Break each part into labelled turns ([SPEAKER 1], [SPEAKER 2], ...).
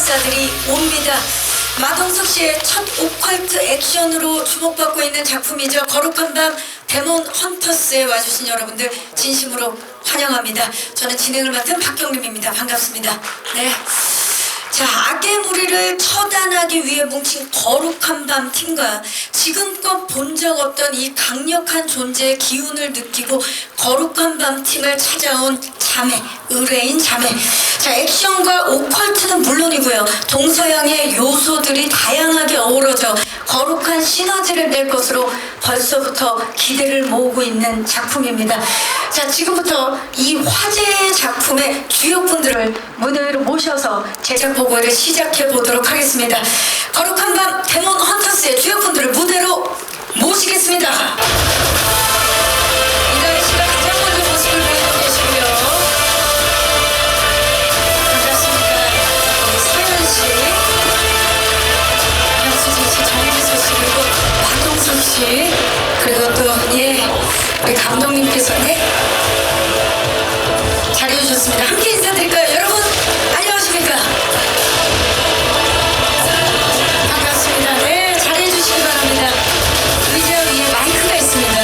[SPEAKER 1] 역사들이 옵니다. 마동석 씨의 첫 오컬트 액션으로 주목받고 있는 작품이죠. 거룩한 밤 데몬 헌터스에 와주신 여러분들 진심으로 환영합니다. 저는 진행을 맡은 박경림입니다. 반갑습니다. 네. 자, 악의 무리를 처단하기 위해 뭉친 거룩한 밤 팀과 지금껏 본 적 없던 이 강력한 존재의 기운을 느끼고 거룩한 밤 팀을 찾아온 자매, 의뢰인 자매. 자, 액션과 오컬트는 물론이고요. 동서양의 요소들이 다양하게 어우러져 거룩한 시너지를 낼 것으로 벌써부터 기대를 모으고 있는 작품입니다. 자, 지금부터 이 화제의 작품의 주역분들을 무대 위로 모셔서 제작 보고를 시작해 보도록 하겠습니다. 거룩한 밤 데몬 헌터스의 주역분들을 무대로 모시겠습니다. 이다혜 씨가 가장 먼저 모습을 보이고 계시고요. 반갑습니다. 서현 씨, 현수진 씨, 정지수 씨, 그리고 마동석 씨, 그리고 또 우리 감독님께서 자리해 주셨습니다. 함께 인사드릴까요? 여러분 안녕하십니까? 반갑습니다. 네, 자리해 주시기 바랍니다. 의자 위에 마이크가 있습니다.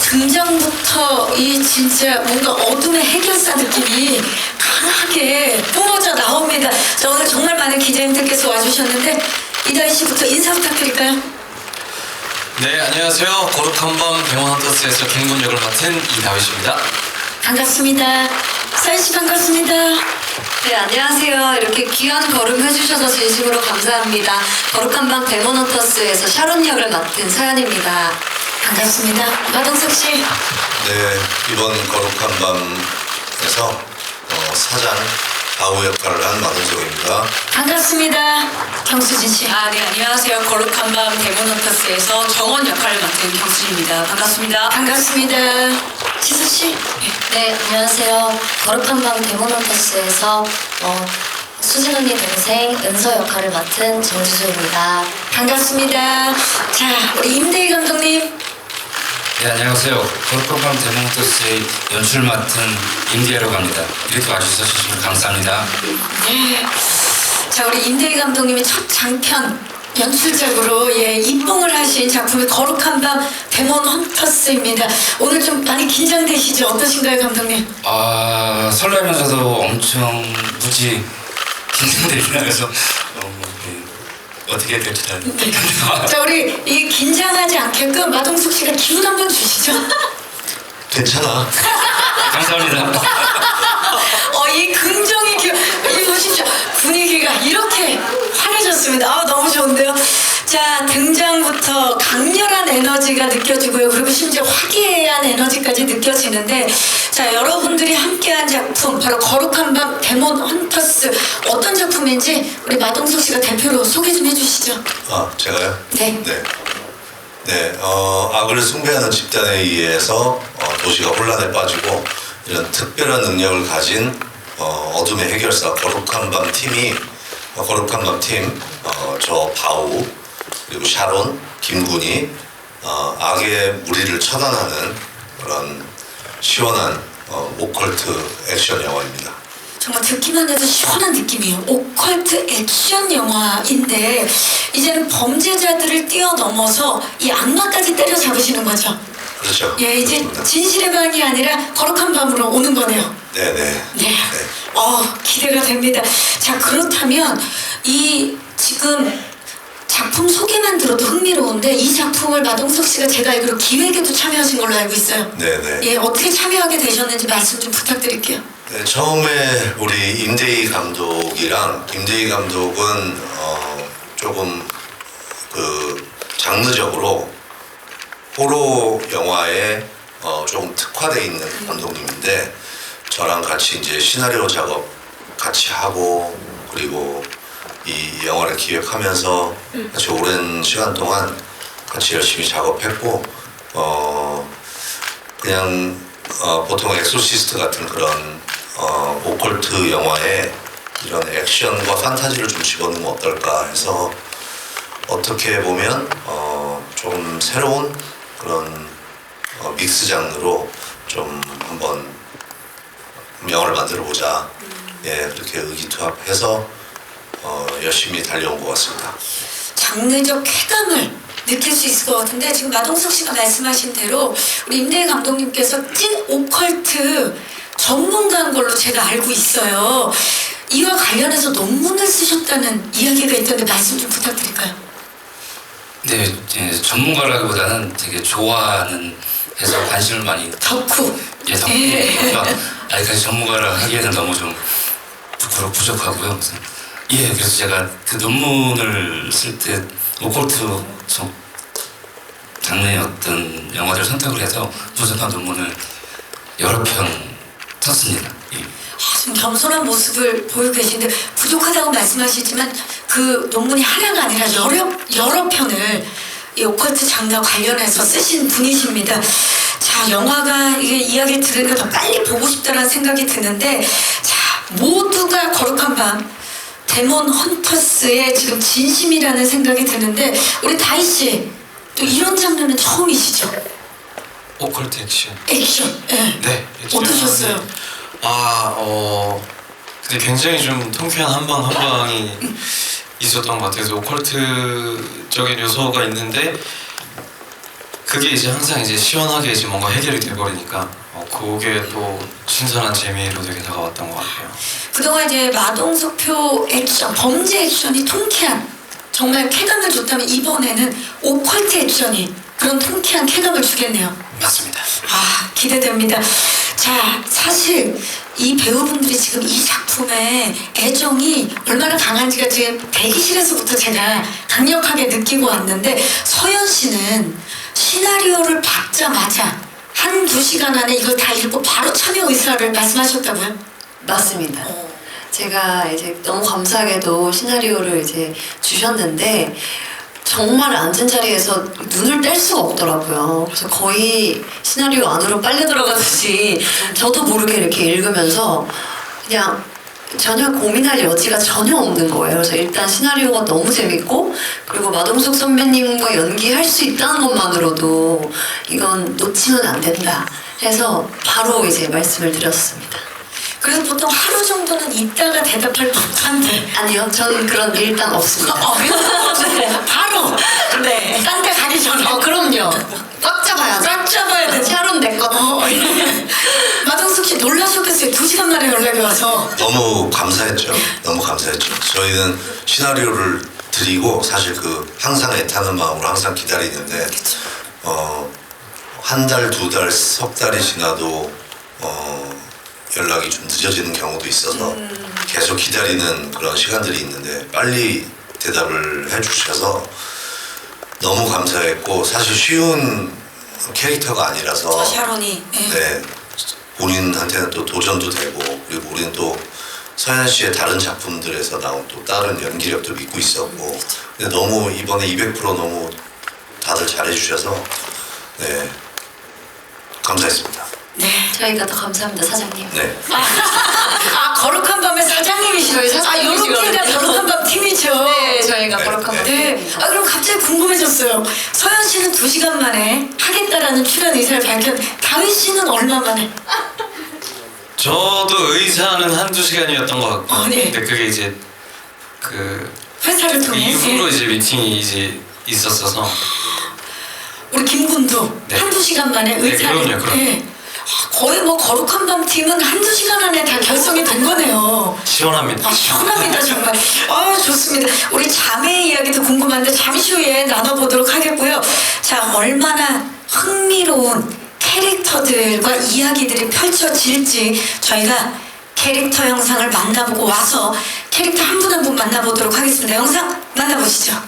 [SPEAKER 1] 등장부터 이 진짜 뭔가 어둠의 해결사 느낌이 강하게 뿜어져 나옵니다. 자, 오늘 정말 많은 기자님들께서 와주셨는데 이다희 씨부터 인사 부탁드릴까요?
[SPEAKER 2] 네, 안녕하세요. 거룩한 밤 데몬 헌터스에서 김군 역을 맡은 이다윗입니다.
[SPEAKER 1] 반갑습니다. 서현 씨 반갑습니다.
[SPEAKER 3] 네, 안녕하세요. 이렇게 귀한 걸음 해주셔서 진심으로 감사합니다. 거룩한 밤 데몬 헌터스에서 샤론 역을 맡은 서연입니다.
[SPEAKER 1] 반갑습니다. 마동석 씨.
[SPEAKER 4] 네, 이번 거룩한 밤에서 사장 바우 역할을 한 마동석입니다.
[SPEAKER 1] 반갑습니다. 경수진 씨.
[SPEAKER 3] 네, 안녕하세요. 거룩한 밤 데몬 헌터스에서 정원 역할을 맡은 경수입니다. 반갑습니다.
[SPEAKER 1] 반갑습니다. 지수 씨.
[SPEAKER 5] 네, 안녕하세요. 거룩한 밤 데몬 헌터스에서 수진 언니 동생 은서 역할을 맡은 정지수입니다.
[SPEAKER 1] 반갑습니다. 자, 우리 임대희 감독님.
[SPEAKER 6] 네, 안녕하세요. 거룩한 밤 데몬 헌터스의 연출 맡은 임디아라고 합니다. 이렇게 와주셔서 정말 감사합니다.
[SPEAKER 1] 네. 자, 우리 임대희 감독님이 첫 장편 연출작으로 입봉을 하신 작품이 거룩한 밤 데몬 헌터스입니다. 오늘 좀 많이 긴장되시죠? 어떠신가요, 감독님?
[SPEAKER 6] 설레면서도 엄청 무지 긴장되긴 하면서 어떻게 될지 잘 모르겠네요.
[SPEAKER 1] 자, 우리 이 긴장하지 않게끔 마동석 씨가 기운 한번 주시죠.
[SPEAKER 4] 괜찮아.
[SPEAKER 6] 감사합니다.
[SPEAKER 1] 이 긍정의 기운, 이 보십시오. 분위기가 이렇게 환해졌습니다. 너무 좋은데요. 자, 등장부터 강렬한 에너지가 느껴지고요. 그리고 심지어 화기애애한 에너지까지 느껴지는데, 자, 여러분들이 함께한 작품 바로 거룩한 밤 데몬 헌터스, 어떤 작품인지 우리 마동석 씨가 대표로 소개 좀 해주시죠.
[SPEAKER 4] 제가요?
[SPEAKER 1] 네.
[SPEAKER 4] 네, 악을 숭배하는 집단에 의해서 도시가 혼란에 빠지고 이런 특별한 능력을 가진 어둠의 해결사 거룩한 밤 팀이 거룩한 밤 팀, 저 바우 그리고 샤론, 김군이 악의 무리를 처단하는 그런 시원한 오컬트 액션 영화입니다.
[SPEAKER 1] 정말 듣기만 해도 시원한 느낌이에요. 오컬트 액션 영화인데 이제는 범죄자들을 뛰어넘어서 이 악마까지 때려잡으시는 거죠.
[SPEAKER 4] 그렇죠.
[SPEAKER 1] 이제
[SPEAKER 4] 그렇습니다.
[SPEAKER 1] 진실의 방이 아니라 거룩한 밤으로 오는 거네요.
[SPEAKER 4] 네.
[SPEAKER 1] 기대가 됩니다. 자, 그렇다면 이 지금 작품 소개만 들어도 흥미로운데 이 작품을 마동석 씨가 제가 알기로 기획에도 참여하신 걸로 알고 있어요.
[SPEAKER 4] 네.
[SPEAKER 1] 어떻게 참여하게 되셨는지 말씀 좀 부탁드릴게요.
[SPEAKER 4] 네, 처음에 우리 임대희 감독이랑 임대희 감독은 조금 장르적으로 호러 영화에 조금 특화되어 있는 감독님인데 저랑 같이 이제 시나리오 작업 같이 하고 그리고 이 영화를 기획하면서 같이 오랜 시간 동안 같이 열심히 작업했고 그냥 보통 엑소시스트 같은 그런 오컬트 영화에 이런 액션과 판타지를 좀 집어넣으면 어떨까 해서 어떻게 보면 좀 새로운 그런 믹스 장르로 좀 한번 영화를 만들어 보자. 예, 그렇게 의기투합해서 열심히 달려온 것 같습니다.
[SPEAKER 1] 장르적 쾌감을 느낄 수 있을 것 같은데 지금 마동석 씨가 말씀하신 대로 우리 임대희 감독님께서 찐 오컬트 전문가인 걸로 제가 알고 있어요. 이와 관련해서 논문을 쓰셨다는 이야기가 있던데 말씀 좀 부탁드릴까요?
[SPEAKER 6] 네, 전문가라기보다는 되게 좋아하는 해서 관심을 많이
[SPEAKER 1] 덕후.
[SPEAKER 6] 예, 아직까지 전문가라 하기에는 너무 좀 부족하고요. 그래서 제가 그 논문을 쓸 때 오컬트 장르의 어떤 영화들을 선택을 해서 분석한 논문을 여러 편 썼습니다.
[SPEAKER 1] 지금 겸손한 모습을 보이고 계신데 부족하다고 말씀하시지만 그 논문이 하나가 아니라 여러 편을 이 오컬트 장르와 관련해서 쓰신 분이십니다. 자, 영화가 이게 이야기 들으니까 더 빨리 보고 싶다는 생각이 드는데 자, 모두가 거룩한 밤 데몬 헌터스의 지금 진심이라는 생각이 드는데 우리 다희 씨 또 이런 장르는 처음이시죠?
[SPEAKER 2] 오컬트 액션.
[SPEAKER 1] 액션. 네.
[SPEAKER 2] 네.
[SPEAKER 1] 어떠셨어요?
[SPEAKER 2] 근데 굉장히 좀 통쾌한 한방이 있었던 것 같아요. 그래서 오컬트적인 요소가 있는데 그게 이제 항상 이제 시원하게 이제 뭔가 해결이 돼버리니까 그게 또 신선한 재미로 되게 다가왔던 것 같아요.
[SPEAKER 1] 그동안 이제 마동석표 액션, 범죄 액션이 통쾌한 정말 쾌감을 줬다면 이번에는 오컬트 액션이 그런 통쾌한 쾌감을 주겠네요.
[SPEAKER 2] 맞습니다.
[SPEAKER 1] 기대됩니다. 자, 사실 이 배우분들이 지금 이 작품에 애정이 얼마나 강한지가 지금 대기실에서부터 제가 강력하게 느끼고 왔는데 서연 씨는 시나리오를 받자마자 한두 시간 안에 이걸 다 읽고 바로 참여 의사를 말씀하셨다고요?
[SPEAKER 3] 맞습니다. 제가 이제 너무 감사하게도 시나리오를 이제 주셨는데 정말 앉은 자리에서 눈을 뗄 수가 없더라고요. 그래서 거의 시나리오 안으로 빨려 들어가듯이 저도 모르게 이렇게 읽으면서 그냥 전혀 고민할 여지가 전혀 없는 거예요. 그래서 일단 시나리오가 너무 재밌고 그리고 마동석 선배님과 연기할 수 있다는 것만으로도 이건 놓치면 안 된다 해서 바로 이제 말씀을 드렸습니다.
[SPEAKER 1] 그래서 보통 하루 정도는 있다가 대답할 법한데
[SPEAKER 3] 아니요, 저는 그런 일단 없습니다.
[SPEAKER 1] 네, 바로 네, 딴 데 가기 전에
[SPEAKER 3] 그럼요. 꽉 잡아야죠.
[SPEAKER 1] 쫙 잡아야 돼.
[SPEAKER 3] 샤론 내 거다.
[SPEAKER 1] 마동석 씨 놀라셨겠어요. 2시간 만에 연락이 와서.
[SPEAKER 4] 너무 감사했죠. 너무 감사했죠. 저희는 시나리오를 드리고 사실 그 항상 애타는 마음으로 항상 기다리는데 한 달, 두 달, 석 달이 지나도 연락이 좀 늦어지는 경우도 있어서 계속 기다리는 그런 시간들이 있는데 빨리 대답을 해주셔서 너무 감사했고 사실 쉬운 캐릭터가 아니라서
[SPEAKER 1] 샤론이.
[SPEAKER 4] 네, 본인한테는 또 도전도 되고 그리고 우리는 또 서현 씨의 다른 작품들에서 나온 또 다른 연기력도 믿고 있었고 근데 너무 이번에 200% 너무 다들 잘해주셔서 네 감사했습니다.
[SPEAKER 1] 네.
[SPEAKER 3] 저희가 더 감사합니다, 사장님.
[SPEAKER 4] 네.
[SPEAKER 1] 거룩한 밤의 사장님이시죠. 요렇게가 거룩한 밤 팀이죠.
[SPEAKER 3] 네, 저희가
[SPEAKER 4] 네,
[SPEAKER 3] 거룩한 밤.
[SPEAKER 1] 네. 그럼 갑자기 궁금해졌어요. 서현 씨는 2시간 만에 하겠다라는 출연 의사를 다윗 씨는 얼마 만에?
[SPEAKER 2] 저도 의사는 한두 시간이었던 것 같고
[SPEAKER 1] 네.
[SPEAKER 2] 근데 그게 이제 그
[SPEAKER 1] 회사를 통해.
[SPEAKER 2] 이후로 이제 미팅이 이제 있었어서
[SPEAKER 1] 우리 김군도
[SPEAKER 2] 네.
[SPEAKER 1] 한두 시간 만에
[SPEAKER 2] 네,
[SPEAKER 1] 의사를.
[SPEAKER 2] 그럼요.
[SPEAKER 1] 네. 거의 뭐 거룩한 밤 팀은 한두 시간 안에 다 결성이 된 거네요.
[SPEAKER 2] 시원합니다.
[SPEAKER 1] 시원합니다 정말. 좋습니다. 우리 자매 이야기도 궁금한데 잠시 후에 나눠보도록 하겠고요. 자, 얼마나 흥미로운 캐릭터들과 이야기들이 펼쳐질지 저희가 캐릭터 영상을 만나보고 와서 캐릭터 한 분 한 분 만나보도록 하겠습니다. 영상 만나보시죠.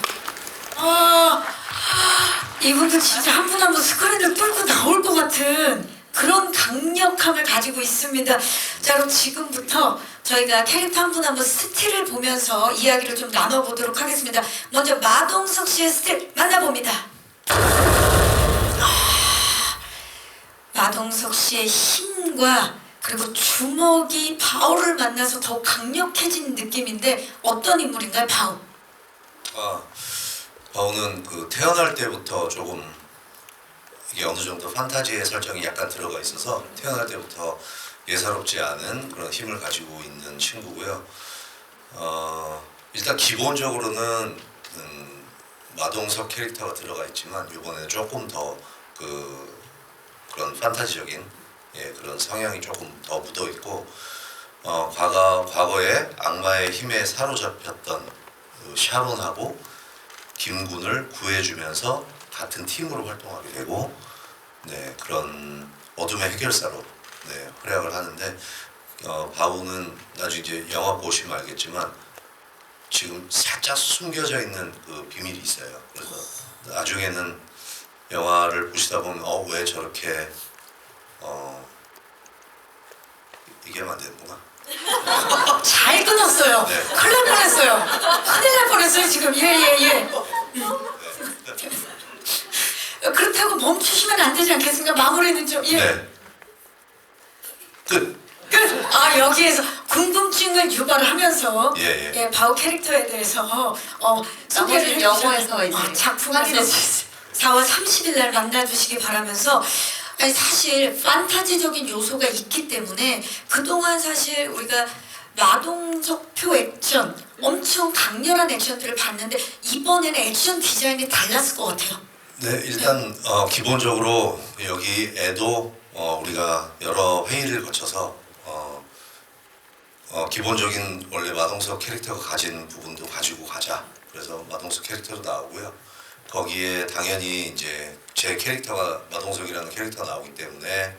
[SPEAKER 1] 이분들 진짜 한 분 한 분 스크린을 뚫고 나올 것 같은 그런 강력함을 가지고 있습니다. 자, 그럼 지금부터 저희가 캐릭터 한 분 한 분 스틸을 보면서 이야기를 좀 나눠보도록 하겠습니다. 먼저 마동석 씨의 스틸 만나봅니다. 마동석 씨의 힘과 그리고 주먹이 바울을 만나서 더 강력해진 느낌인데 어떤 인물인가요, 바울?
[SPEAKER 4] 바우는 그 태어날 때부터 조금 이게 어느 정도 판타지의 설정이 약간 들어가 있어서 태어날 때부터 예사롭지 않은 그런 힘을 가지고 있는 친구고요. 일단 기본적으로는 마동석 캐릭터가 들어가 있지만 이번에 조금 더 그런 판타지적인 그런 성향이 조금 더 묻어 있고 과거에 악마의 힘에 사로잡혔던 그 샤론하고 김군을 구해주면서 같은 팀으로 활동하게 되고 그런 어둠의 해결사로 활약을 하는데 바우는 나중에 이제 영화 보시면 알겠지만 지금 살짝 숨겨져 있는 그 비밀이 있어요. 그래서 나중에는 영화를 보시다 보면 왜 저렇게 얘기하면 안 되는구나.
[SPEAKER 1] 잘 끊었어요.
[SPEAKER 4] 네.
[SPEAKER 1] 큰일 날 뻔했어요. 큰일 날 뻔했어요 지금. 예. 그렇다고 멈추시면 안 되지 않겠습니까? 마무리는 좀
[SPEAKER 4] 네. 끝.
[SPEAKER 1] 끝. 여기에서 궁금증을 유발을 하면서
[SPEAKER 4] 예.
[SPEAKER 1] 바우 캐릭터에 대해서 소개를
[SPEAKER 3] 나머지 영화에서 이제
[SPEAKER 1] 작품에서
[SPEAKER 3] 확인해 주세요.
[SPEAKER 1] 4월 30일 날 만나주시기 바라면서 사실 판타지적인 요소가 있기 때문에 그동안 사실 우리가 마동석표 액션 엄청 강렬한 액션들을 봤는데 이번에는 액션 디자인이 달랐을 것 같아요.
[SPEAKER 4] 네, 일단 기본적으로 여기에도 우리가 여러 회의를 거쳐서 기본적인 원래 마동석 캐릭터가 가진 부분도 가지고 가자. 그래서 마동석 캐릭터도 나오고요. 거기에 당연히 이제 제 캐릭터가 마동석이라는 캐릭터가 나오기 때문에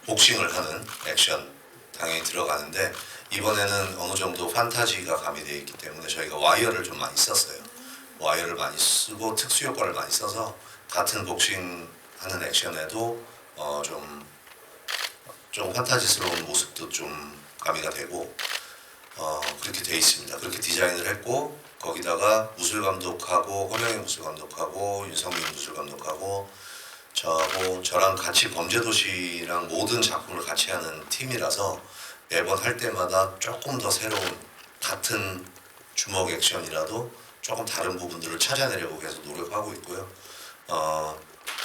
[SPEAKER 4] 복싱을 하는 액션 당연히 들어가는데 이번에는 어느 정도 판타지가 가미되어 있기 때문에 저희가 와이어를 좀 많이 썼어요. 와이어를 많이 쓰고 특수 효과를 많이 써서 같은 복싱 하는 액션에도 좀 판타지스러운 모습도 좀 가미가 되고 그렇게 돼 있습니다. 그렇게 디자인을 했고 거기다가 무술 감독하고 허명희 무술 감독하고 윤성민 무술 감독하고 저랑 같이 범죄도시랑 모든 작품을 같이 하는 팀이라서 매번 할 때마다 조금 더 새로운 같은 주먹 액션이라도 조금 다른 부분들을 찾아내려고 계속 노력하고 있고요.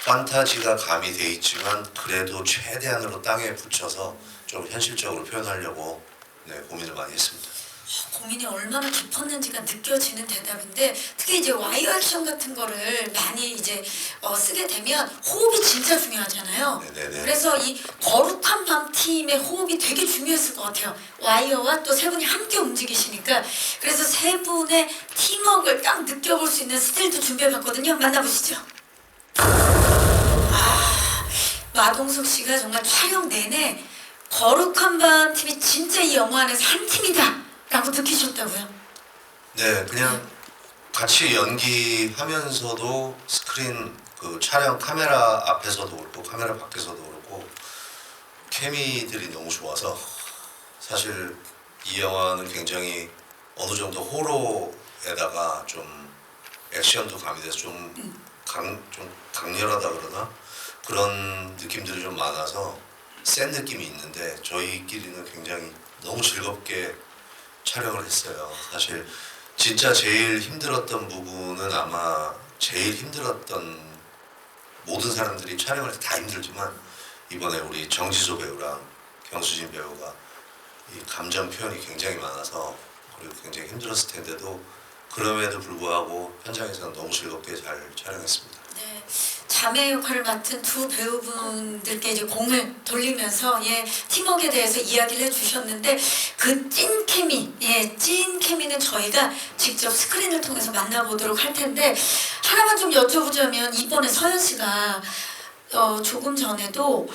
[SPEAKER 4] 판타지가 가미돼 있지만 그래도 최대한으로 땅에 붙여서 좀 현실적으로 표현하려고 고민을 많이 했습니다.
[SPEAKER 1] 고민이 얼마나 깊었는지가 느껴지는 대답인데 특히 이제 와이어 액션 같은 거를 많이 이제 쓰게 되면 호흡이 진짜 중요하잖아요.
[SPEAKER 4] 네네네.
[SPEAKER 1] 그래서 이 거룩한 밤 팀의 호흡이 되게 중요했을 것 같아요. 와이어와 또 세 분이 함께 움직이시니까 그래서 세 분의 팀워크를 딱 느껴볼 수 있는 스틸도 준비해봤거든요. 만나보시죠. 마동석 씨가 정말 촬영 내내 거룩한 밤 팀이 진짜 이 영화 안에서 한 팀이다 라고 느끼셨다고요?
[SPEAKER 4] 네, 그냥 같이 연기하면서도 스크린 그 촬영 카메라 앞에서도 그렇고 카메라 밖에서도 그렇고 케미들이 너무 좋아서 사실 이 영화는 굉장히 어느 정도 호러에다가 좀 액션도 가미돼서 좀 강렬하다 그러나 그런 느낌들이 좀 많아서 센 느낌이 있는데 저희끼리는 굉장히 너무 즐겁게 촬영을 했어요. 사실 진짜 제일 힘들었던 부분은 아마 제일 힘들었던 모든 사람들이 촬영할 때 다 힘들지만 이번에 우리 정지소 배우랑 경수진 배우가 이 감정 표현이 굉장히 많아서 그리고 굉장히 힘들었을 텐데도 그럼에도 불구하고 현장에서는 너무 즐겁게 잘 촬영했습니다.
[SPEAKER 1] 네, 자매 역할을 맡은 두 배우분들께 이제 공을 돌리면서 팀워크에 대해서 이야기를 해주셨는데 그 찐 케미, 찐 케미는 저희가 직접 스크린을 통해서 만나보도록 할 텐데 하나만 좀 여쭤보자면 이번에 서현 씨가 조금 전에도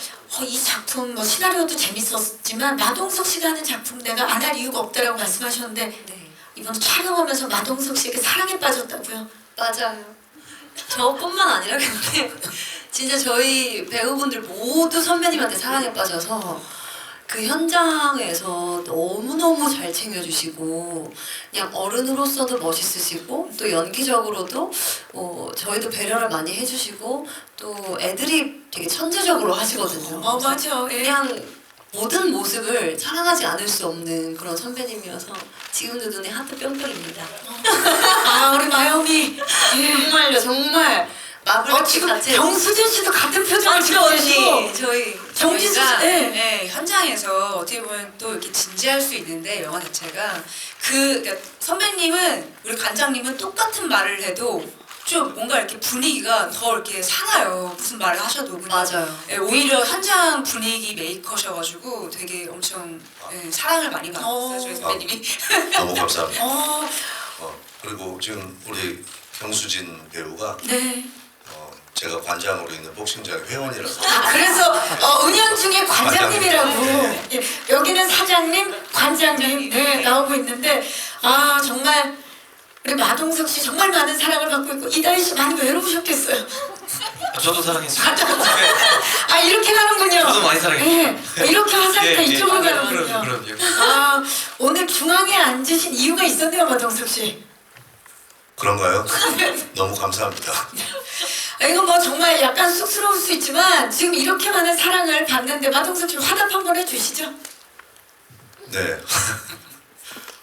[SPEAKER 1] 이 작품 시나리오도 재밌었지만 마동석 씨가 하는 작품 내가 안 할 이유가 없다라고 말씀하셨는데
[SPEAKER 3] 네.
[SPEAKER 1] 이번 촬영하면서 마동석 씨에게 사랑에 빠졌다고요?
[SPEAKER 3] 맞아요. 저뿐만 아니라 근데 진짜 저희 배우분들 모두 선배님한테 사랑에 빠져서 그 현장에서 너무너무 잘 챙겨주시고 그냥 어른으로서도 멋있으시고 또 연기적으로도 저희도 배려를 많이 해주시고 또 애들이 되게 천재적으로 하시거든요.
[SPEAKER 1] 맞아.
[SPEAKER 3] 그냥 모든 모습을 사랑하지 않을 수 없는 그런 선배님이어서 지금도 눈에 하트 뿅뿅입니다.
[SPEAKER 1] 우리 마영이
[SPEAKER 3] 정말요, 정말 마블
[SPEAKER 1] 지금
[SPEAKER 3] 같이
[SPEAKER 1] 정수진 씨도 같은 표정을 지고 계시고
[SPEAKER 7] 저희
[SPEAKER 1] 정지수
[SPEAKER 7] 저희가
[SPEAKER 1] 씨, 네.
[SPEAKER 7] 네, 현장에서 어떻게 보면 또 이렇게 진지할 수 있는데 영화 자체가 그러니까 선배님은 우리 관장님은 똑같은 말을 해도 좀 뭔가 이렇게 분위기가 더 이렇게 살아요. 무슨 말을 하셔도 근데
[SPEAKER 3] 맞아요.
[SPEAKER 7] 예, 오히려 현장 분위기 메이커셔가지고 되게 엄청 사랑을 많이 받았어요. 저희 선배님이.
[SPEAKER 4] 너무 감사합니다.
[SPEAKER 1] 어,
[SPEAKER 4] 그리고 지금 우리 경수진 배우가
[SPEAKER 1] 네.
[SPEAKER 4] 제가 관장으로 있는 복싱장 회원이라서
[SPEAKER 1] 그래서 은연중에 관장님이라고
[SPEAKER 4] 네.
[SPEAKER 1] 예, 여기는 사장님, 관장님 네, 나오고 있는데 정말 우리 마동석 씨 정말 많은 사랑을 받고 있고 이다희 씨 많이 외로우셨겠어요.
[SPEAKER 2] 저도 사랑했어요.
[SPEAKER 1] 이렇게 가는군요.
[SPEAKER 2] 저도 많이 사랑해요.
[SPEAKER 1] 네, 이렇게 화살표 이쪽으로
[SPEAKER 2] 그럼요,
[SPEAKER 1] 가는군요.
[SPEAKER 2] 그럼요.
[SPEAKER 1] 오늘 중앙에 앉으신 이유가 있었네요, 마동석 씨.
[SPEAKER 4] 그런가요? 너무 감사합니다.
[SPEAKER 1] 이건 뭐 정말 약간 쑥스러울 수 있지만 지금 이렇게 많은 사랑을 받는데 마동석 씨 화답 한번 해주시죠.
[SPEAKER 4] 네.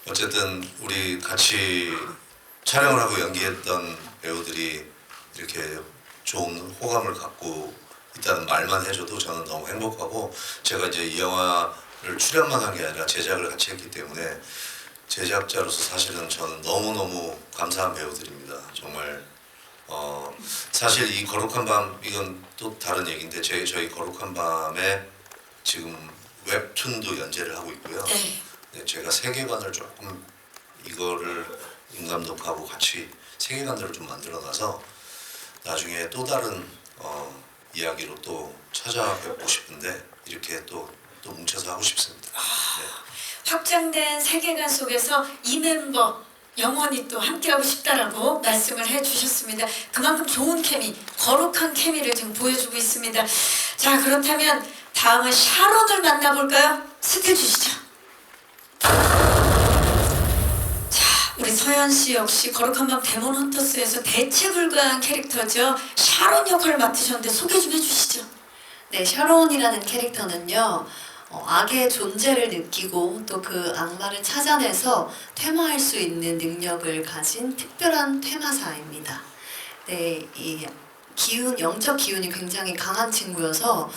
[SPEAKER 4] 어쨌든 우리 같이 촬영을 하고 연기했던 배우들이 이렇게 좋은 호감을 갖고 있다는 말만 해줘도 저는 너무 행복하고 제가 이제 이 영화를 출연만 한 게 아니라 제작을 같이 했기 때문에 제작자로서 사실은 저는 너무너무 감사한 배우들입니다. 정말 사실 이 거룩한 밤 이건 또 다른 얘기인데 저희 거룩한 밤에 지금 웹툰도 연재를 하고 있고요.
[SPEAKER 1] 네.
[SPEAKER 4] 제가 세계관을 조금 이거를 윤 감독하고 같이 세계관들을 좀 만들어놔서 나중에 또 다른 이야기로 또 찾아뵙고 싶은데 이렇게 또 뭉쳐서 하고 싶습니다. 네.
[SPEAKER 1] 확장된 세계관 속에서 이 멤버 영원히 또 함께하고 싶다라고 말씀을 해주셨습니다. 그만큼 좋은 케미, 거룩한 케미를 지금 보여주고 있습니다. 자, 그렇다면 다음은 샤론을 만나볼까요? 스틸 주시죠. 자, 우리 서현 씨 역시 거룩한 밤 데몬 헌터스에서 대체 불가한 캐릭터죠. 샤론 역할을 맡으셨는데 소개 좀 해주시죠.
[SPEAKER 3] 네, 샤론이라는 캐릭터는요. 악의 존재를 느끼고 또 그 악마를 찾아내서 퇴마할 수 있는 능력을 가진 특별한 퇴마사입니다. 네, 이 영적 기운이 굉장히 강한 친구여서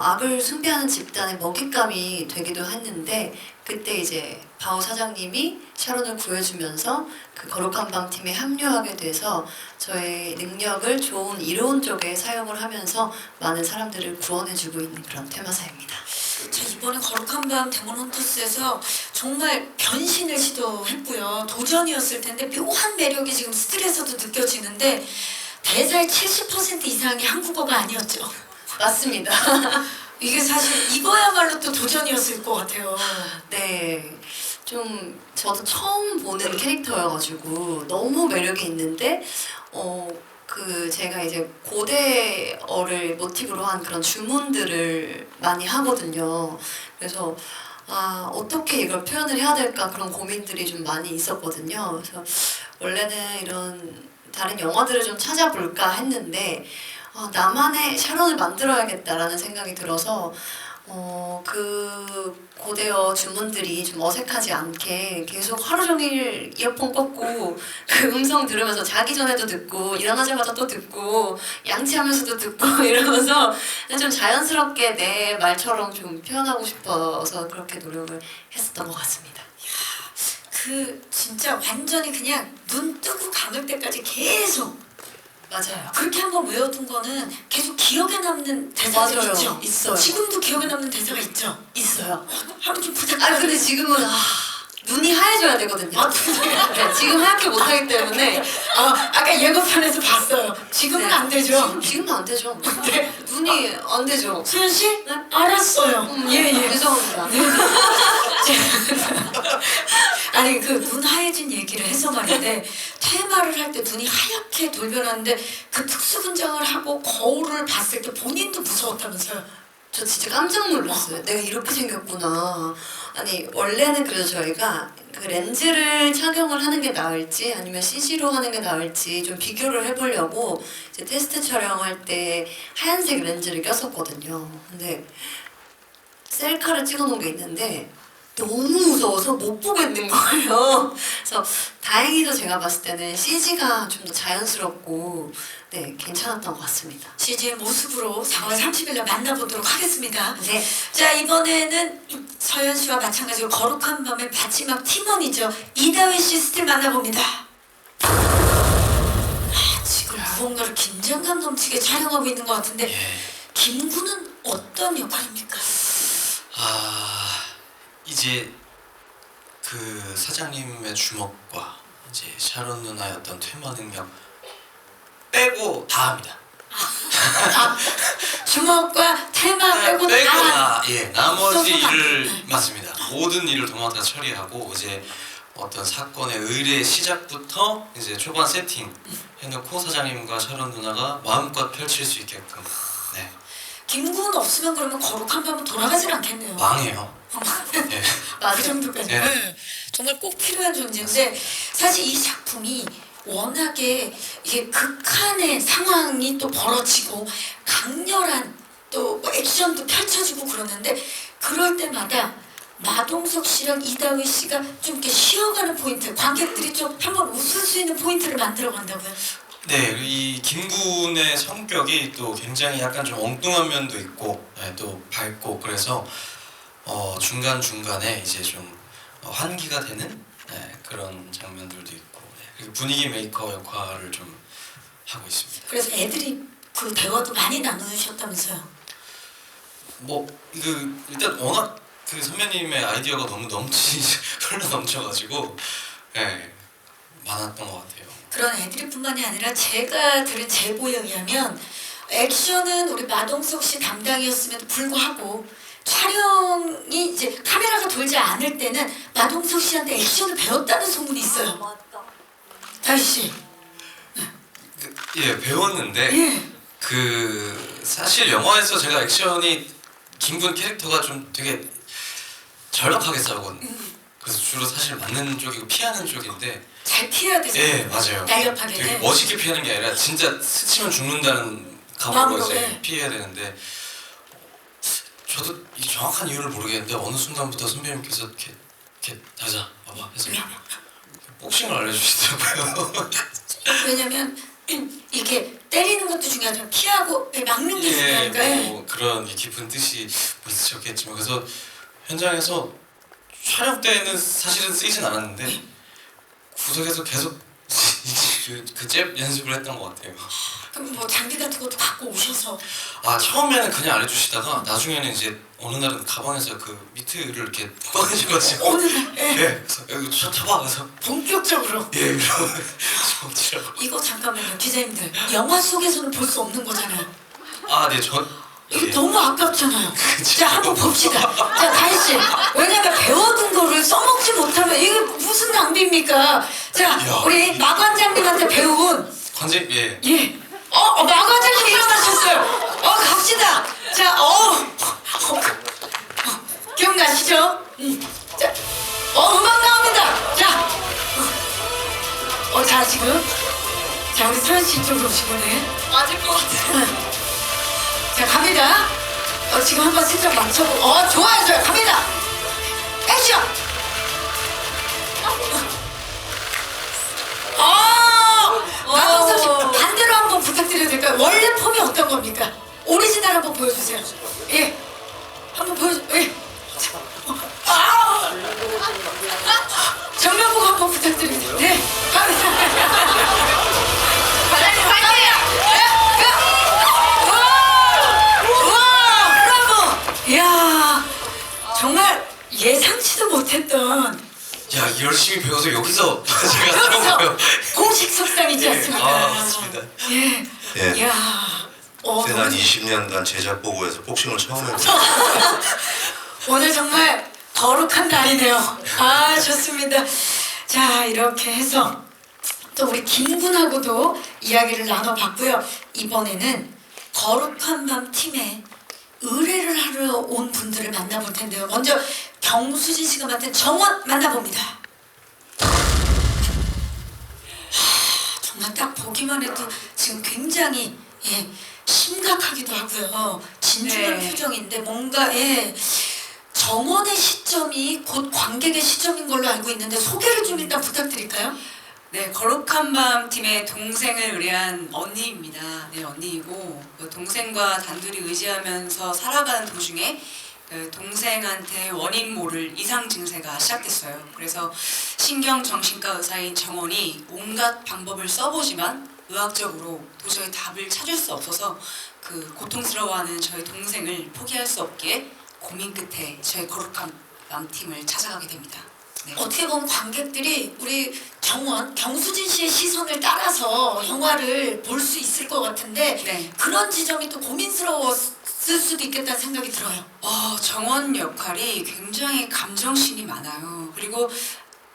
[SPEAKER 3] 악을 숭배하는 집단의 먹잇감이 되기도 했는데 그때 이제 바오 사장님이 샤론을 구해주면서 그 거룩한 밤 팀에 합류하게 돼서 저의 능력을 좋은 이로운 쪽에 사용을 하면서 많은 사람들을 구원해주고 있는 그런 퇴마사입니다.
[SPEAKER 1] 자, 이번에 거룩한 밤 데몬 헌터스에서 정말 변신을 시도했고요. 도전이었을 텐데 묘한 매력이 지금 스틸에서도 느껴지는데 대사의 70% 이상이 한국어가 아니었죠.
[SPEAKER 3] 맞습니다.
[SPEAKER 1] 이게 사실 이거야말로 또 도전이었을 것 같아요.
[SPEAKER 3] 네, 좀 저도 처음 보는 캐릭터여가지고 너무 매력이 있는데 제가 이제 고대어를 모티브로 한 그런 주문들을 많이 하거든요. 그래서 어떻게 이걸 표현을 해야 될까 그런 고민들이 좀 많이 있었거든요. 그래서 원래는 이런 다른 영화들을 좀 찾아볼까 했는데 나만의 샤론을 만들어야겠다라는 생각이 들어서 그 고대어 주문들이 좀 어색하지 않게 계속 하루 종일 이어폰 꽂고 그 음성 들으면서 자기 전에도 듣고 일어나자마자 또 듣고 양치하면서도 듣고 이러면서 좀 자연스럽게 내 말처럼 좀 표현하고 싶어서 그렇게 노력을 했었던 것 같습니다.
[SPEAKER 1] 진짜 완전히 그냥 눈 뜨고 감을 때까지 계속
[SPEAKER 3] 맞아요.
[SPEAKER 1] 그렇게 한번 외워둔 거는 계속 기억에 남는 대사가
[SPEAKER 3] 맞아요.
[SPEAKER 1] 있죠.
[SPEAKER 3] 있어요.
[SPEAKER 1] 지금도 기억에 남는 대사가 있죠.
[SPEAKER 3] 있어요.
[SPEAKER 1] 한번 좀 부탁드려요.
[SPEAKER 3] 근데 지금은 눈이 하얘져야 되거든요. 네, 지금 하얗게 못하기 때문에
[SPEAKER 1] 아까 예고편에서 봤어요. 지금은
[SPEAKER 3] 네.
[SPEAKER 1] 안 되죠.
[SPEAKER 3] 지금은 안 되죠.
[SPEAKER 1] 네.
[SPEAKER 3] 눈이 안 되죠.
[SPEAKER 1] 수현 씨?
[SPEAKER 3] 네?
[SPEAKER 1] 알았어요. 예.
[SPEAKER 3] 죄송합니다.
[SPEAKER 1] 아니 그 눈 하얘진 얘기를 해서 말인데 퇴마를 할 때 눈이 하얗게 돌변하는데 그 특수 분장을 하고 거울을 봤을 때 본인도 무서웠다면서요?
[SPEAKER 3] 저 진짜 깜짝 놀랐어요. 내가 이렇게 생겼구나. 아니 원래는 그래서 저희가 그 렌즈를 착용을 하는 게 나을지 아니면 CG로 하는 게 나을지 좀 비교를 해보려고 이제 테스트 촬영할 때 하얀색 렌즈를 꼈었거든요. 근데 셀카를 찍어놓은 게 있는데 너무 무서워서 못 보겠는 거예요. 그래서 다행히도 제가 봤을 때는 CG가 좀 더 자연스럽고 네 괜찮았던 것 같습니다.
[SPEAKER 1] CG의 모습으로 4월 30일 날 만나보도록 하겠습니다.
[SPEAKER 3] 네.
[SPEAKER 1] 자, 이번에는 서현 씨와 마찬가지로 거룩한 밤의 마지막 팀원이죠. 이다희 씨 스틸 만나봅니다. 지금 무언가를 긴장감 넘치게 촬영하고 있는 것 같은데 김구는 어떤 역할입니까?
[SPEAKER 2] 이제 그 사장님의 주먹과 이제 샤론 누나의 어떤 퇴마 능력 빼고 다 합니다.
[SPEAKER 1] 주먹과 테마 빼고 다
[SPEAKER 2] 나머지
[SPEAKER 1] 없어서 다.
[SPEAKER 2] 일을 맞습니다. 모든 일을 도맡아 처리하고 이제 어떤 사건의 의뢰 시작부터 이제 초반 세팅 해놓고 사장님과 샤론 누나가 마음껏 펼칠 수 있게끔 네.
[SPEAKER 1] 김구는 없으면 그러면 거룩한 밤은 돌아가질 않겠네요.
[SPEAKER 2] 망해요. 예.
[SPEAKER 1] 그 정도까지.
[SPEAKER 2] 네.
[SPEAKER 1] 네. 정말 꼭 필요한 존재인데 사실 이 작품이 워낙에 이게 극한의 상황이 또 벌어지고 강렬한 또뭐 액션도 펼쳐지고 그러는데 그럴 때마다 마동석 씨랑 이다희 씨가 좀 이렇게 쉬어가는 포인트, 관객들이 좀 한번 웃을 수 있는 포인트를 만들어 간다고요.
[SPEAKER 2] 네, 이 김군의 성격이 또 굉장히 약간 좀 엉뚱한 면도 있고 또 밝고 그래서 중간 중간에 이제 좀 환기가 되는 그런 장면들도 있고 그리고 분위기 메이커 역할을 좀 하고 있습니다.
[SPEAKER 1] 그래서 애들이 그 대화도 많이 나누셨다면서요.
[SPEAKER 2] 일단 워낙 그 선배님의 아이디어가 너무 흘러 넘쳐가지고 많았던 것 같아요.
[SPEAKER 1] 그런 애드립뿐만이 아니라 제가 들은 제보에 의하면 액션은 우리 마동석 씨 담당이었음에도 불구하고 촬영이 이제 카메라가 돌지 않을 때는 마동석 씨한테 액션을 배웠다는 소문이 있어요. 다희 씨.
[SPEAKER 2] 배웠는데
[SPEAKER 1] 예.
[SPEAKER 2] 그 사실 영화에서 제가 액션이 김군 캐릭터가 좀 되게 전략하게 싸우거든요. 그래서 주로 사실 맞는 쪽이고 피하는 쪽인데
[SPEAKER 1] 잘 피해야 되잖아요.
[SPEAKER 2] 맞아요.
[SPEAKER 1] 날렵하게.
[SPEAKER 2] 되게 멋있게 피하는 게 아니라 진짜 스치면 죽는다는 각오로
[SPEAKER 1] 마음으로,
[SPEAKER 2] 이제 피해야 되는데 저도 이 정확한 이유를 모르겠는데 어느 순간부터 선배님께서 이렇게 다자 봐봐 해서 복싱을 알려주시더라고요.
[SPEAKER 1] 왜냐면 이게 때리는 것도 중요하지만 피하고 막는 게 중요하니까.
[SPEAKER 2] 그런 깊은 뜻이 있으셨겠지만 그래서 현장에서 촬영 때는 사실은 쓰이진 않았는데 구석에서 계속 그 잽 연습을 했던 것 같아요.
[SPEAKER 1] 그럼 뭐 장비 같은 것도 갖고 오셔서
[SPEAKER 2] 처음에는 그냥 알려주시다가 나중에는 이제 어느 날은 가방에서 그 미트를 이렇게 꺼내셔가지고
[SPEAKER 1] 어느 날
[SPEAKER 2] 그래서 여기 쳐봐 그래서
[SPEAKER 1] 본격적으로
[SPEAKER 2] 이러고 주먹치라고.
[SPEAKER 1] 이거 잠깐만요 기자님들 영화 속에서는 볼 수 없는 거잖아요. 이거 너무 아깝잖아요. 자 한번 봅시다. 자 다희 씨 왜냐면 배워둔 거를 써먹지 못하면 이게 무슨 낭비입니까? 자 우리 마 관장님한테 배운
[SPEAKER 2] 관제
[SPEAKER 1] 마 관장님 일어나셨어요. 갑시다. 자 기억나시죠? 자 음악 나옵니다. 자 지금 자 우리 서현 씨 이쪽으로 오시고네. 맞을 것 같아. 자 갑니다. 지금 한번 슬쩍 맞춰보고 좋아요 갑니다. 액션. 마동석 씨 반대로 한번 부탁드려도 될까요? 원래 폼이 어떤 겁니까? 오리지널 한번 보여주세요. 한번 정면 보고 한번 부탁드립니다. 네 갑니다. 이야 정말 예상치도 못했던
[SPEAKER 2] 열심히 배워서 여기서 제가 싸우고요.
[SPEAKER 1] 공식 석상이지 않습니까?
[SPEAKER 2] 맞습니다.
[SPEAKER 1] 이야
[SPEAKER 4] 지난 20년간 제작 보고에서 복싱을 처음 해봤어요.
[SPEAKER 1] 오늘 정말 거룩한 날이네요. 좋습니다. 자 이렇게 해서 또 우리 김군하고도 이야기를 나눠봤고요. 이번에는 거룩한 밤 팀에 의뢰를 하러 온 분들을 만나볼 텐데요. 먼저 경수진 씨가 맡은 정원 만나봅니다. 정말 딱 보기만 해도 지금 굉장히 심각하기도 하고요. 진중한
[SPEAKER 7] 네.
[SPEAKER 1] 표정인데 뭔가 정원의 시점이 곧 관객의 시점인 걸로 알고 있는데 소개를 좀 일단 부탁드릴까요?
[SPEAKER 7] 네, 거룩한 밤 팀의 동생을 의뢰한 언니입니다. 네, 언니이고 그 동생과 단둘이 의지하면서 살아가는 도중에 그 동생한테 원인 모를 이상 증세가 시작됐어요. 그래서 신경정신과 의사인 정원이 온갖 방법을 써보지만 의학적으로 도저히 답을 찾을 수 없어서 그 고통스러워하는 저희 동생을 포기할 수 없기에 고민 끝에 저희 거룩한 밤 팀을 찾아가게 됩니다. 네.
[SPEAKER 1] 어떻게 보면 관객들이 우리 정원, 경수진 씨의 시선을 따라서 영화를 볼 수 있을 것 같은데
[SPEAKER 7] 네.
[SPEAKER 1] 그런 지점이 또 고민스러웠을 수도 있겠다는 생각이 들어요.
[SPEAKER 7] 정원 역할이 굉장히 감정신이 많아요. 그리고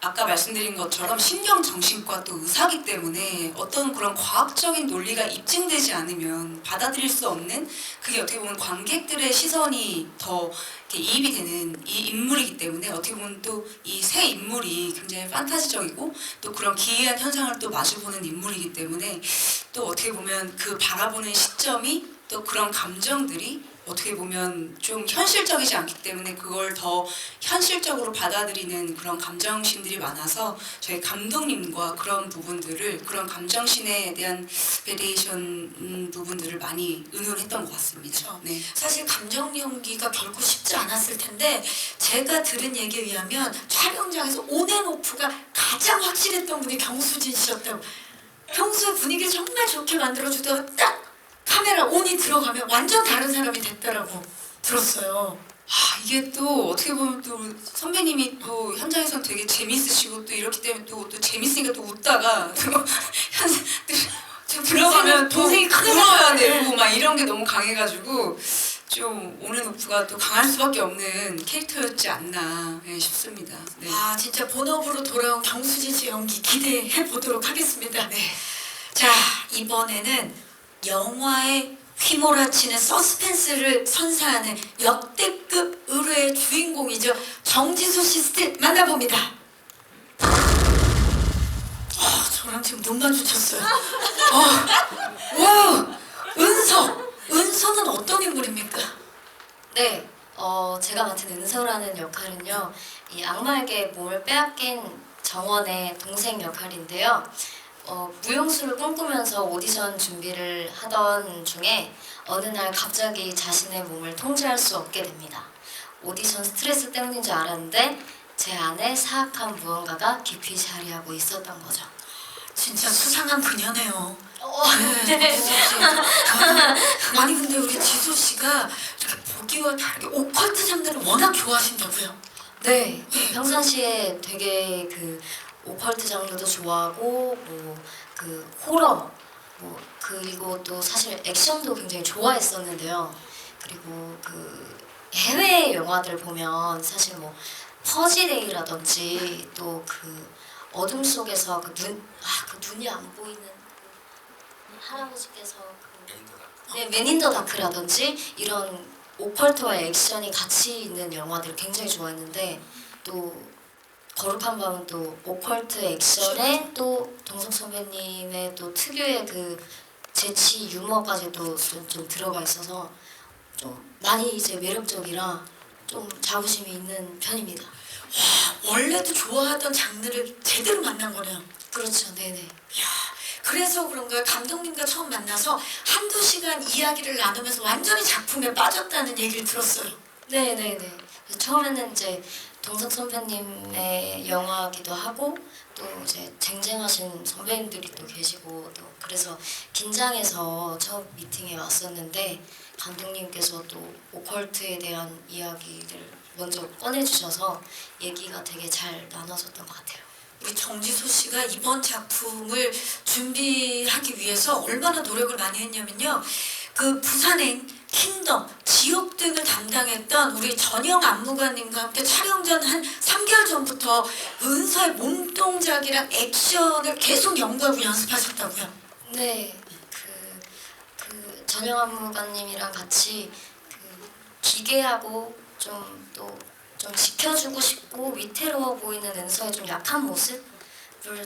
[SPEAKER 7] 아까 말씀드린 것처럼 신경정신과 또 의사기 때문에 어떤 그런 과학적인 논리가 입증되지 않으면 받아들일 수 없는, 그게 어떻게 보면 관객들의 시선이 더 이렇게 이입이 되는 이 인물이기 때문에 어떻게 보면 또 이 세 인물이 굉장히 판타지적이고 또 그런 기이한 현상을 또 마주보는 인물이기 때문에 또 어떻게 보면 그 바라보는 시점이 또 그런 감정들이 어떻게 보면 좀 현실적이지 않기 때문에 그걸 더 현실적으로 받아들이는 그런 감정신들이 많아서 저희 감독님과 그런 부분들을, 그런 감정신에 대한 베리에이션 부분들을 많이 의논했던 것 같습니다. 네.
[SPEAKER 1] 사실 감정 연기가 결코 쉽지 않았을 텐데 제가 들은 얘기에 의하면 촬영장에서 온앤오프가 가장 확실했던 분이 경수진 씨였다고. 평소에 분위기를 정말 좋게 만들어주다가 딱 카메라 온이 들어가면 완전 다른 사람이 됐다라고 들었어요.
[SPEAKER 7] 이게 또 어떻게 보면 또 선배님이 또 현장에서는 되게 재밌으시고 또 이렇기 때문에 또 재밌으니까 또 웃다가 또 들어가면 또
[SPEAKER 1] 동생이 크게
[SPEAKER 7] 울어야
[SPEAKER 1] 나와요.
[SPEAKER 7] 되고 막 이런 게 너무 강해가지고 좀 온앤오프가 또 강할 수밖에 없는 캐릭터였지 않나 싶습니다. 네.
[SPEAKER 1] 진짜 본업으로 돌아온 경수진 씨 연기 기대해 보도록 하겠습니다.
[SPEAKER 7] 네.
[SPEAKER 1] 자, 이번에는 영화에 휘몰아치는 서스펜스를 선사하는 역대급 의뢰의 주인공이죠. 정지수 씨 스틸 만나봅니다. 저랑 지금 눈 마주쳤어요. 와, 은서는 어떤 인물입니까?
[SPEAKER 5] 네, 제가 맡은 은서라는 역할은요, 이 악마에게 몸을 빼앗긴 정원의 동생 역할인데요. 무용수를 꿈꾸면서 오디션 준비를 하던 중에 어느 날 갑자기 자신의 몸을 통제할 수 없게 됩니다. 오디션 스트레스 때문인 줄 알았는데 제 안에 사악한 무언가가 깊이 자리하고 있었던 거죠.
[SPEAKER 1] 진짜 수상한 그녀네요. 아니 근데 우리 지수 씨가 이렇게 보기와 다르게 오컬트 장르를 워낙 좋아하신다고요?
[SPEAKER 5] 네, 평상시에 되게 그 오컬트 장르도 좋아하고 뭐 그 호러 그리고 또 사실 액션도 굉장히 좋아했었는데요. 그리고 그 해외 영화들 보면 사실 뭐 퍼지데이라든지 또 그 어둠 속에서 그 눈이 안 보이는 할아버지께서 맨 인 더 다크라든지 이런 오컬트와 액션이 같이 있는 영화들을 굉장히 좋아했는데 또 거룩한 밤은 또 오컬트 액션에 또 동석 선배님의 또 특유의 그 재치 유머까지도 좀 들어가 있어서 좀 많이 이제 매력적이라 좀 자부심이 있는 편입니다.
[SPEAKER 1] 원래도 좋아하던 장르를 제대로 만난 거네요.
[SPEAKER 5] 그렇죠, 네네.
[SPEAKER 1] 그래서 그런가요? 감독님과 처음 만나서 한두 시간 이야기를 나누면서 완전히 작품에 빠졌다는 얘기를 들었어요.
[SPEAKER 5] 네네네. 처음에는 이제 동석 선배님의 영화기도 하고 또 이제 쟁쟁하신 선배님들이 또 계시고 또 그래서 긴장해서 처음 미팅에 왔었는데 감독님께서 또 오컬트에 대한 이야기를 먼저 꺼내주셔서 얘기가 되게 잘 나눠졌던 것 같아요.
[SPEAKER 1] 우리 정지수 씨가 이번 작품을 준비하기 위해서 얼마나 노력을 많이 했냐면요. 그 부산행, 킹덤, 지옥 등을 담당했던 우리 전영 안무관님과 함께 촬영 전 한 3개월 전부터 은서의 몸동작이랑 액션을 계속 연구하고 연습하셨다고요.
[SPEAKER 5] 네, 그 전영 안무관님이랑 같이 그 기괴하고 좀 지켜주고 싶고 위태로워 보이는 은서의 좀 약한 모습을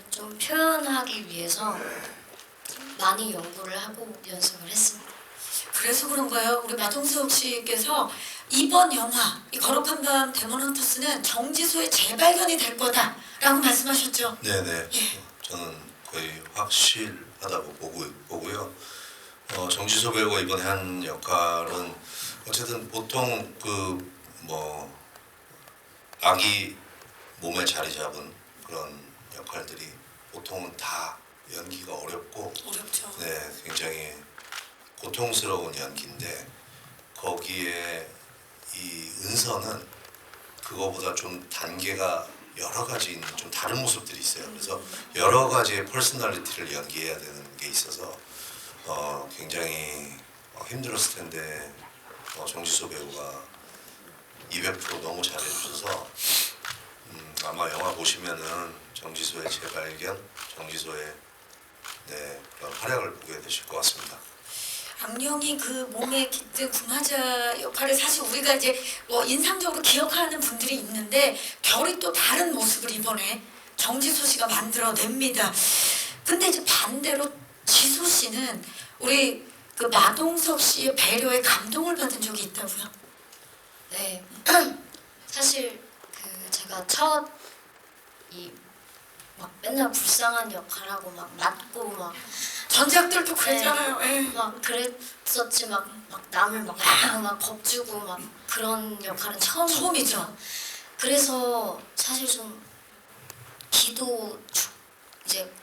[SPEAKER 5] 좀 표현하기 위해서 많이 연구를 하고 연습을 했습니다.
[SPEAKER 1] 그래서 그런가요? 우리 마동석 씨께서 이번 영화 이 거룩한 밤 데몬 헌터스는 정지소의 재발견이 될 거다라고 말씀하셨죠.
[SPEAKER 4] 네네. 저는 거의 확실하다고 보고요. 정지소 배우가 이번에 한 역할은 어쨌든 보통 그 뭐 아기 몸에 자리 잡은 그런 역할들이 보통은 다 연기가 어렵고
[SPEAKER 1] 어렵죠.
[SPEAKER 4] 네, 굉장히 고통스러운 연기인데 거기에 이 은서는 그거보다 좀 단계가 여러 가지 있는 좀 다른 모습들이 있어요. 그래서 여러 가지의 퍼스널리티를 연기해야 되는 게 있어서 굉장히 힘들었을 텐데 정지소 배우가 200% 너무 잘해주셔서 아마 영화 보시면은 정지소의 재발견, 정지소의 그런 활약을 보게 되실 것 같습니다.
[SPEAKER 1] 악령이 그 몸에 깃든 구마자 역할을 사실 우리가 이제 뭐 인상적으로 기억하는 분들이 있는데 결이 또 다른 모습을 이번에 정지소 씨가 만들어냅니다. 근데 이제 반대로 지소 씨는 우리 그 마동석 씨의 배려에 감동을 받은 적이 있다고요?
[SPEAKER 5] 네. 사실 그 제가 첫 이 막 맨날 불쌍한 역할하고 막 맞고 막
[SPEAKER 1] 전작들도 그랬잖아요. 예.
[SPEAKER 5] 막 그랬었지 막 남을 막 겁주고 막 그런 역할은
[SPEAKER 1] 처음이죠.
[SPEAKER 5] 그래서 사실 좀 이제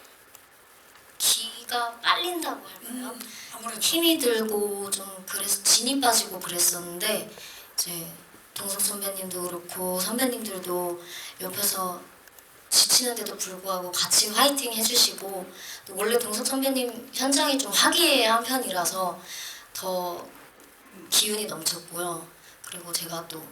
[SPEAKER 5] 기가 빨린다고 할까요?
[SPEAKER 1] 아무래도
[SPEAKER 5] 힘이 들고 좀 그래서 진이 빠지고 그랬었는데 이제 동석 선배님도 그렇고 선배님들도 옆에서 지치는데도 불구하고 같이 화이팅 해주시고 또 원래 동석 선배님 현장이 좀 화기애애한 편이라서 더 기운이 넘쳤고요. 그리고 제가 또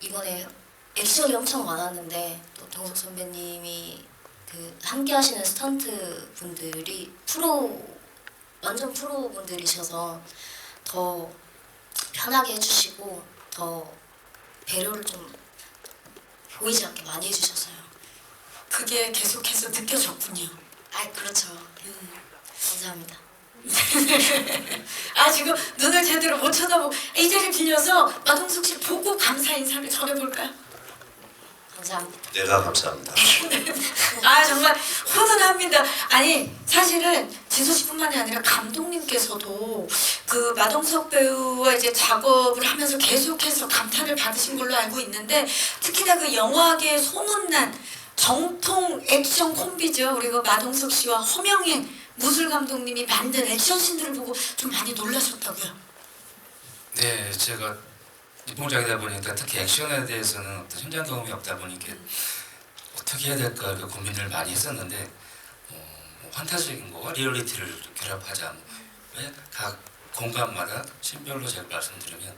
[SPEAKER 5] 이번에 액션이 엄청 많았는데 또 동석 선배님이 그 함께 하시는 스턴트 분들이 완전 프로 분들이셔서 더 편하게 해주시고 더 배려를 좀 보이지 않게 많이 해주셨어요.
[SPEAKER 1] 그게 계속해서 느껴졌군요.
[SPEAKER 5] 그렇죠. 감사합니다.
[SPEAKER 1] 지금 눈을 제대로 못 쳐다보고 이 자리를 빌려서 마동석 씨 보고 감사 인사를 전해볼까요?
[SPEAKER 5] 감사합니다.
[SPEAKER 4] 내가 감사합니다.
[SPEAKER 1] 정말 훈훈합니다. 아니 사실은 지소 씨뿐만이 아니라 감독님께서도 그 마동석 배우와 이제 작업을 하면서 계속해서 감탄을 받으신 걸로 알고 있는데 특히나 그 영화계에 소문난 정통 액션 콤비죠. 그리고 마동석 씨와 허명행 무술 감독님이 만든 액션씬들을 보고 좀 많이 놀라셨다고요.
[SPEAKER 6] 네, 제가 입봉작이다 보니까 특히 액션에 대해서는 어떤 현장 경험이 없다 보니까 어떻게 해야 될까 이렇게 고민을 많이 했었는데 판타지적인 거와 리얼리티를 결합하자. 왜 각 공간마다 신별로 제가 말씀드리면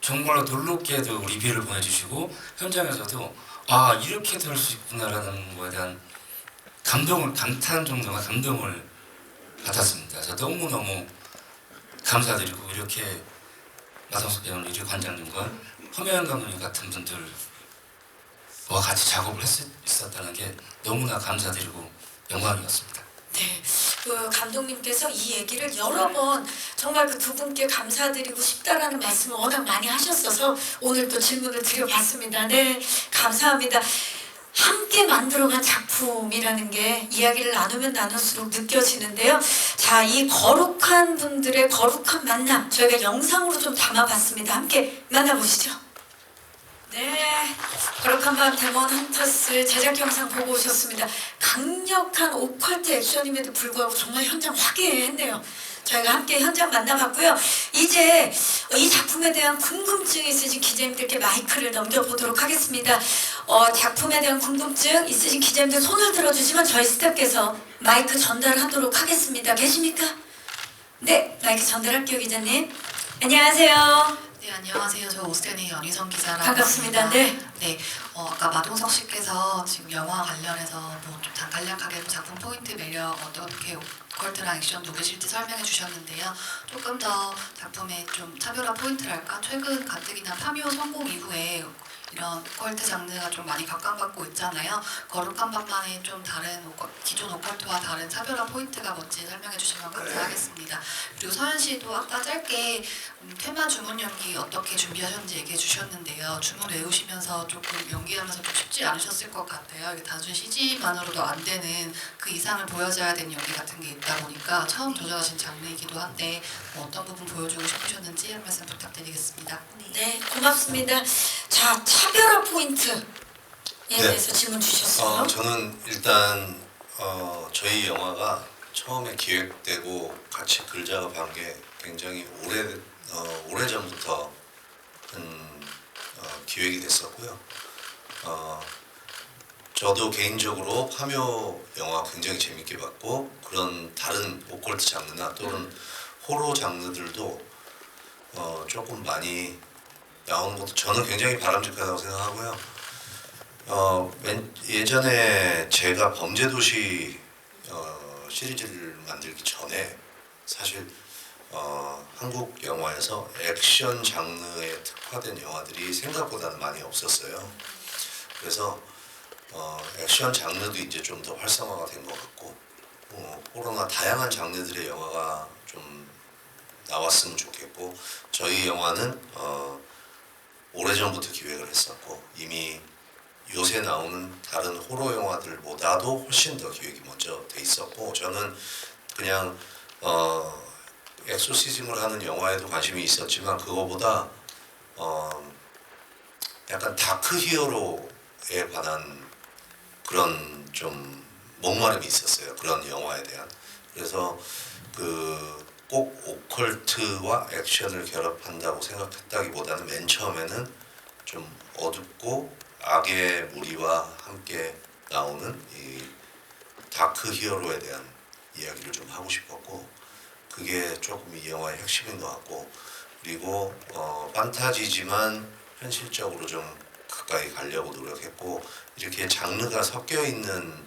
[SPEAKER 6] 정말로 놀랍게도 리뷰를 보내주시고 현장에서도 이렇게도 할 수 있구나라는 거에 대한 감탄 정도가 감동을 받았습니다. 그래서 너무너무 감사드리고 이렇게 마동석 배우님, 이리 관장님과 허명현 감독님 같은 분들과 같이 작업을 있었다는 게 너무나 감사드리고 영광이었습니다.
[SPEAKER 1] 네, 그 감독님께서 이 얘기를 여러 번 정말 그 두 분께 감사드리고 싶다라는 말씀을 워낙 많이 하셨어서 오늘 또 질문을 드려봤습니다. 네, 감사합니다. 함께 만들어간 작품이라는 게 이야기를 나누면 나눌수록 느껴지는데요. 자, 이 거룩한 분들의 거룩한 만남 저희가 영상으로 좀 담아봤습니다. 함께 만나보시죠. 네, 거룩한 밤 데몬 헌터스 제작 영상 보고 오셨습니다. 강력한 오컬트 액션임에도 불구하고 정말 현장 화기애애했네요. 저희가 함께 현장 만나봤고요. 이제 이 작품에 대한 궁금증이 있으신 기자님들께 마이크를 넘겨보도록 하겠습니다. 작품에 대한 궁금증 있으신 기자님들 손을 들어주시면 저희 스태프께서 마이크 전달하도록 하겠습니다. 계십니까? 네, 마이크 전달할게요, 기자님. 안녕하세요.
[SPEAKER 8] 네, 안녕하세요. 저 오스테니 연희성 기자라고
[SPEAKER 1] 반갑습니다.
[SPEAKER 8] 합니다. 네, 아까 마동석 씨께서 지금 영화 관련해서 뭐 좀 간략하게 작품 포인트 매력 어떻게 오컬트랑 액션 녹여질지 설명해 주셨는데요. 조금 더 작품의 좀 차별화 포인트랄까? 최근 가뜩이나 파묘 성공 이후에 이런 오컬트 장르가 좀 많이 각광받고 있잖아요. 거룩한 밤만의 좀 다른 기존 오컬트와 다른 차별화 포인트가 뭔지 설명해 주시면 감사하겠습니다. 그리고 서현 씨도 아까 짧게 테마 주문 연기 어떻게 준비하셨는지 얘기해 주셨는데요. 주문 외우시면서 조금 연기하면서 좀 쉽지 않으셨을 것 같아요. 이게 단순 CG만으로도 안 되는 그 이상을 보여줘야 되는 연기 같은 게 있다 보니까 처음 도전하신 장르이기도 한데 어떤 부분 보여주고 싶으셨는지 한 말씀 부탁드리겠습니다.
[SPEAKER 1] 네, 고맙습니다. 자, 차별화 포인트에
[SPEAKER 4] 네.
[SPEAKER 1] 대해서 질문 주셨어요.
[SPEAKER 4] 저는 일단 저희 영화가 처음에 기획되고 같이 글 작업한 게 굉장히 오래 전부터 기획이 됐었고요. 저도 개인적으로 파묘 영화 굉장히 재밌게 봤고 그런 다른 오컬트 장르나 또는 호러 장르들도 조금 많이 나오는 것도 저는 굉장히 바람직하다고 생각하고요. 예전에 제가 범죄도시 시리즈를 만들기 전에 사실 한국 영화에서 액션 장르에 특화된 영화들이 생각보다는 많이 없었어요. 그래서 액션 장르도 이제 좀 더 활성화가 된 것 같고 호러나 다양한 장르들의 영화가 좀 나왔으면 좋겠고 저희 영화는 오래전부터 기획을 했었고 이미 요새 나오는 다른 호러 영화들보다도 훨씬 더 기획이 먼저 돼 있었고 저는 그냥 엑소시즘을 하는 영화에도 관심이 있었지만 그거보다 약간 다크 히어로에 관한 그런 좀 목마름이 있었어요. 그런 영화에 대한. 그래서 꼭 오컬트와 액션을 결합한다고 생각했다기보다는 맨 처음에는 좀 어둡고 악의 무리와 함께 나오는 이 다크 히어로에 대한 이야기를 좀 하고 싶었고 그게 조금 이 영화의 핵심인 것 같고 그리고 판타지지만 현실적으로 좀 가까이 가려고 노력했고 이렇게 장르가 섞여 있는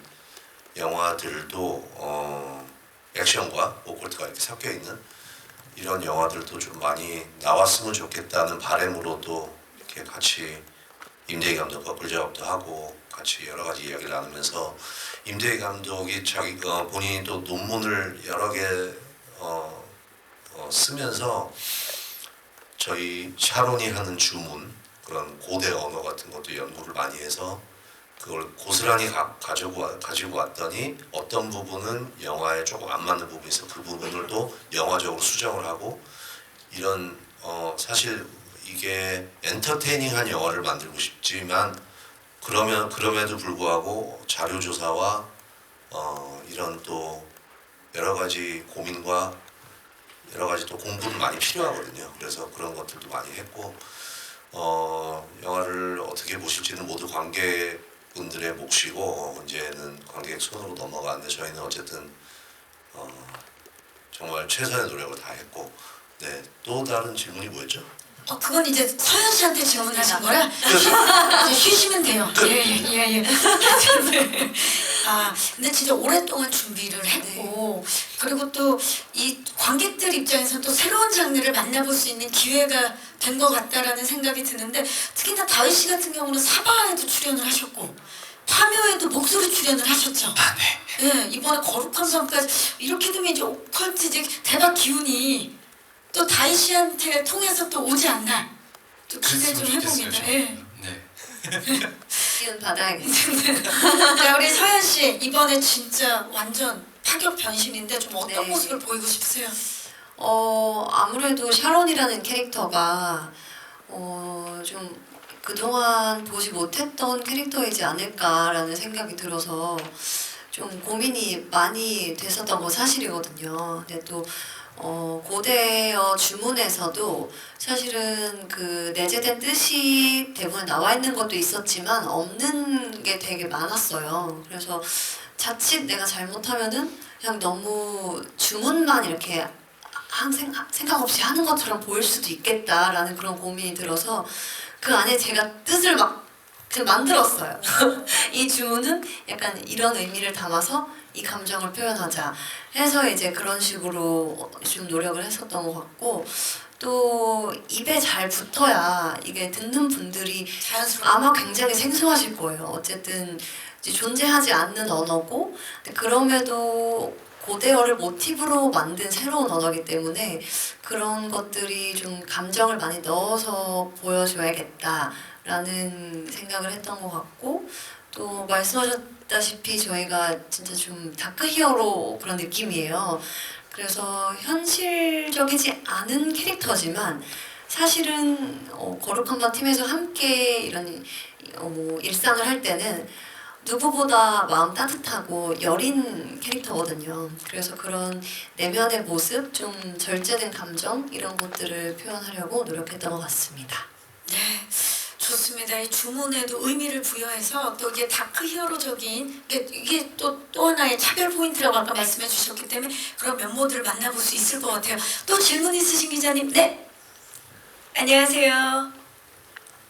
[SPEAKER 4] 영화들도 액션과 오컬트가 이렇게 섞여 있는 이런 영화들도 좀 많이 나왔으면 좋겠다는 바람으로도 이렇게 같이 임대희 감독과 꿀작업도 하고 같이 여러 가지 이야기를 나누면서 임대희 감독이 자기 본인이 또 논문을 여러 개 쓰면서 저희 샤론이 하는 주문 그런 고대 언어 같은 것도 연구를 많이 해서 그걸 고스란히 가지고 왔더니 어떤 부분은 영화에 조금 안 맞는 부분이 있어 그 부분을 또 영화적으로 수정을 하고 이런 사실 이게 엔터테이닝한 영화를 만들고 싶지만 그럼에도 불구하고 자료 조사와 이런 또 여러 가지 고민과 여러 가지 또 공부는 많이 필요하거든요. 그래서 그런 것들도 많이 했고 영화를 어떻게 보실지는 모두 관객분들의 몫이고 이제는 관객 손으로 넘어가는데 저희는 어쨌든 정말 최선의 노력을 다했고 네, 또 다른 질문이 뭐였죠?
[SPEAKER 1] 그건 이제 서현 씨한테 질문하신 거라 이제 쉬시면 돼요. 예. 근데 진짜 오랫동안 준비를 했고 그리고 또 이 관객들 입장에서는 또 새로운 장르를 만나볼 수 있는 기회가 된 것 같다라는 생각이 드는데 특히나 다윗 씨 같은 경우는 사바에도 출연을 하셨고 파묘에도 목소리 출연을 하셨죠.
[SPEAKER 6] 네.
[SPEAKER 1] 예, 이번에 거룩한 밤까지 이렇게 되면 이제 오컬트 이제 대박 기운이 또 다희 씨한테 통해서 또 오지 않나 또 기대 좀 해봅니다. 예.
[SPEAKER 2] 네.
[SPEAKER 3] 기운 받아야겠어요.
[SPEAKER 1] 자, 우리 서현 씨 이번에 진짜 완전 파격 변신인데 좀 어떤
[SPEAKER 3] 네.
[SPEAKER 1] 모습을 보이고 싶으세요?
[SPEAKER 3] 아무래도 샤론이라는 캐릭터가 좀 그동안 보지 못했던 캐릭터이지 않을까라는 생각이 들어서 좀 고민이 많이 됐었던 건 사실이거든요. 근데 또 고대어 주문에서도 사실은 그 내재된 뜻이 대부분 나와 있는 것도 있었지만 없는 게 되게 많았어요. 그래서 자칫 내가 잘못하면은 그냥 너무 주문만 이렇게 생각 없이 하는 것처럼 보일 수도 있겠다라는 그런 고민이 들어서 그 안에 제가 뜻을 막 만들었어요. 이 주문은 약간 이런 의미를 담아서 이 감정을 표현하자 해서 이제 그런 식으로 좀 노력을 했었던 것 같고 또 입에 잘 붙어야 이게 듣는 분들이
[SPEAKER 1] 자연스럽게.
[SPEAKER 3] 아마 굉장히 생소하실 거예요. 어쨌든 이제 존재하지 않는 언어고, 근데 그럼에도 고대어를 모티브로 만든 새로운 언어이기 때문에 그런 것들이 좀 감정을 많이 넣어서 보여줘야겠다라는 생각을 했던 것 같고, 또 말씀하셨다시피 저희가 진짜 좀 다크 히어로 그런 느낌이에요. 그래서 현실적이지 않은 캐릭터지만 사실은 거룩한 밤 팀에서 함께 이런 뭐 일상을 할 때는 누구보다 마음 따뜻하고 여린 캐릭터거든요. 그래서 그런 내면의 모습, 좀 절제된 감정 이런 것들을 표현하려고 노력했던 것 같습니다.
[SPEAKER 1] 네, 좋습니다. 이 주문에도 의미를 부여해서 또 이게 다크 히어로적인 이게 또 하나의 차별 포인트라고 아까 말씀해 주셨기 때문에 그런 면모들을 만나볼 수 있을 것 같아요. 또 질문 있으신 기자님? 네, 안녕하세요.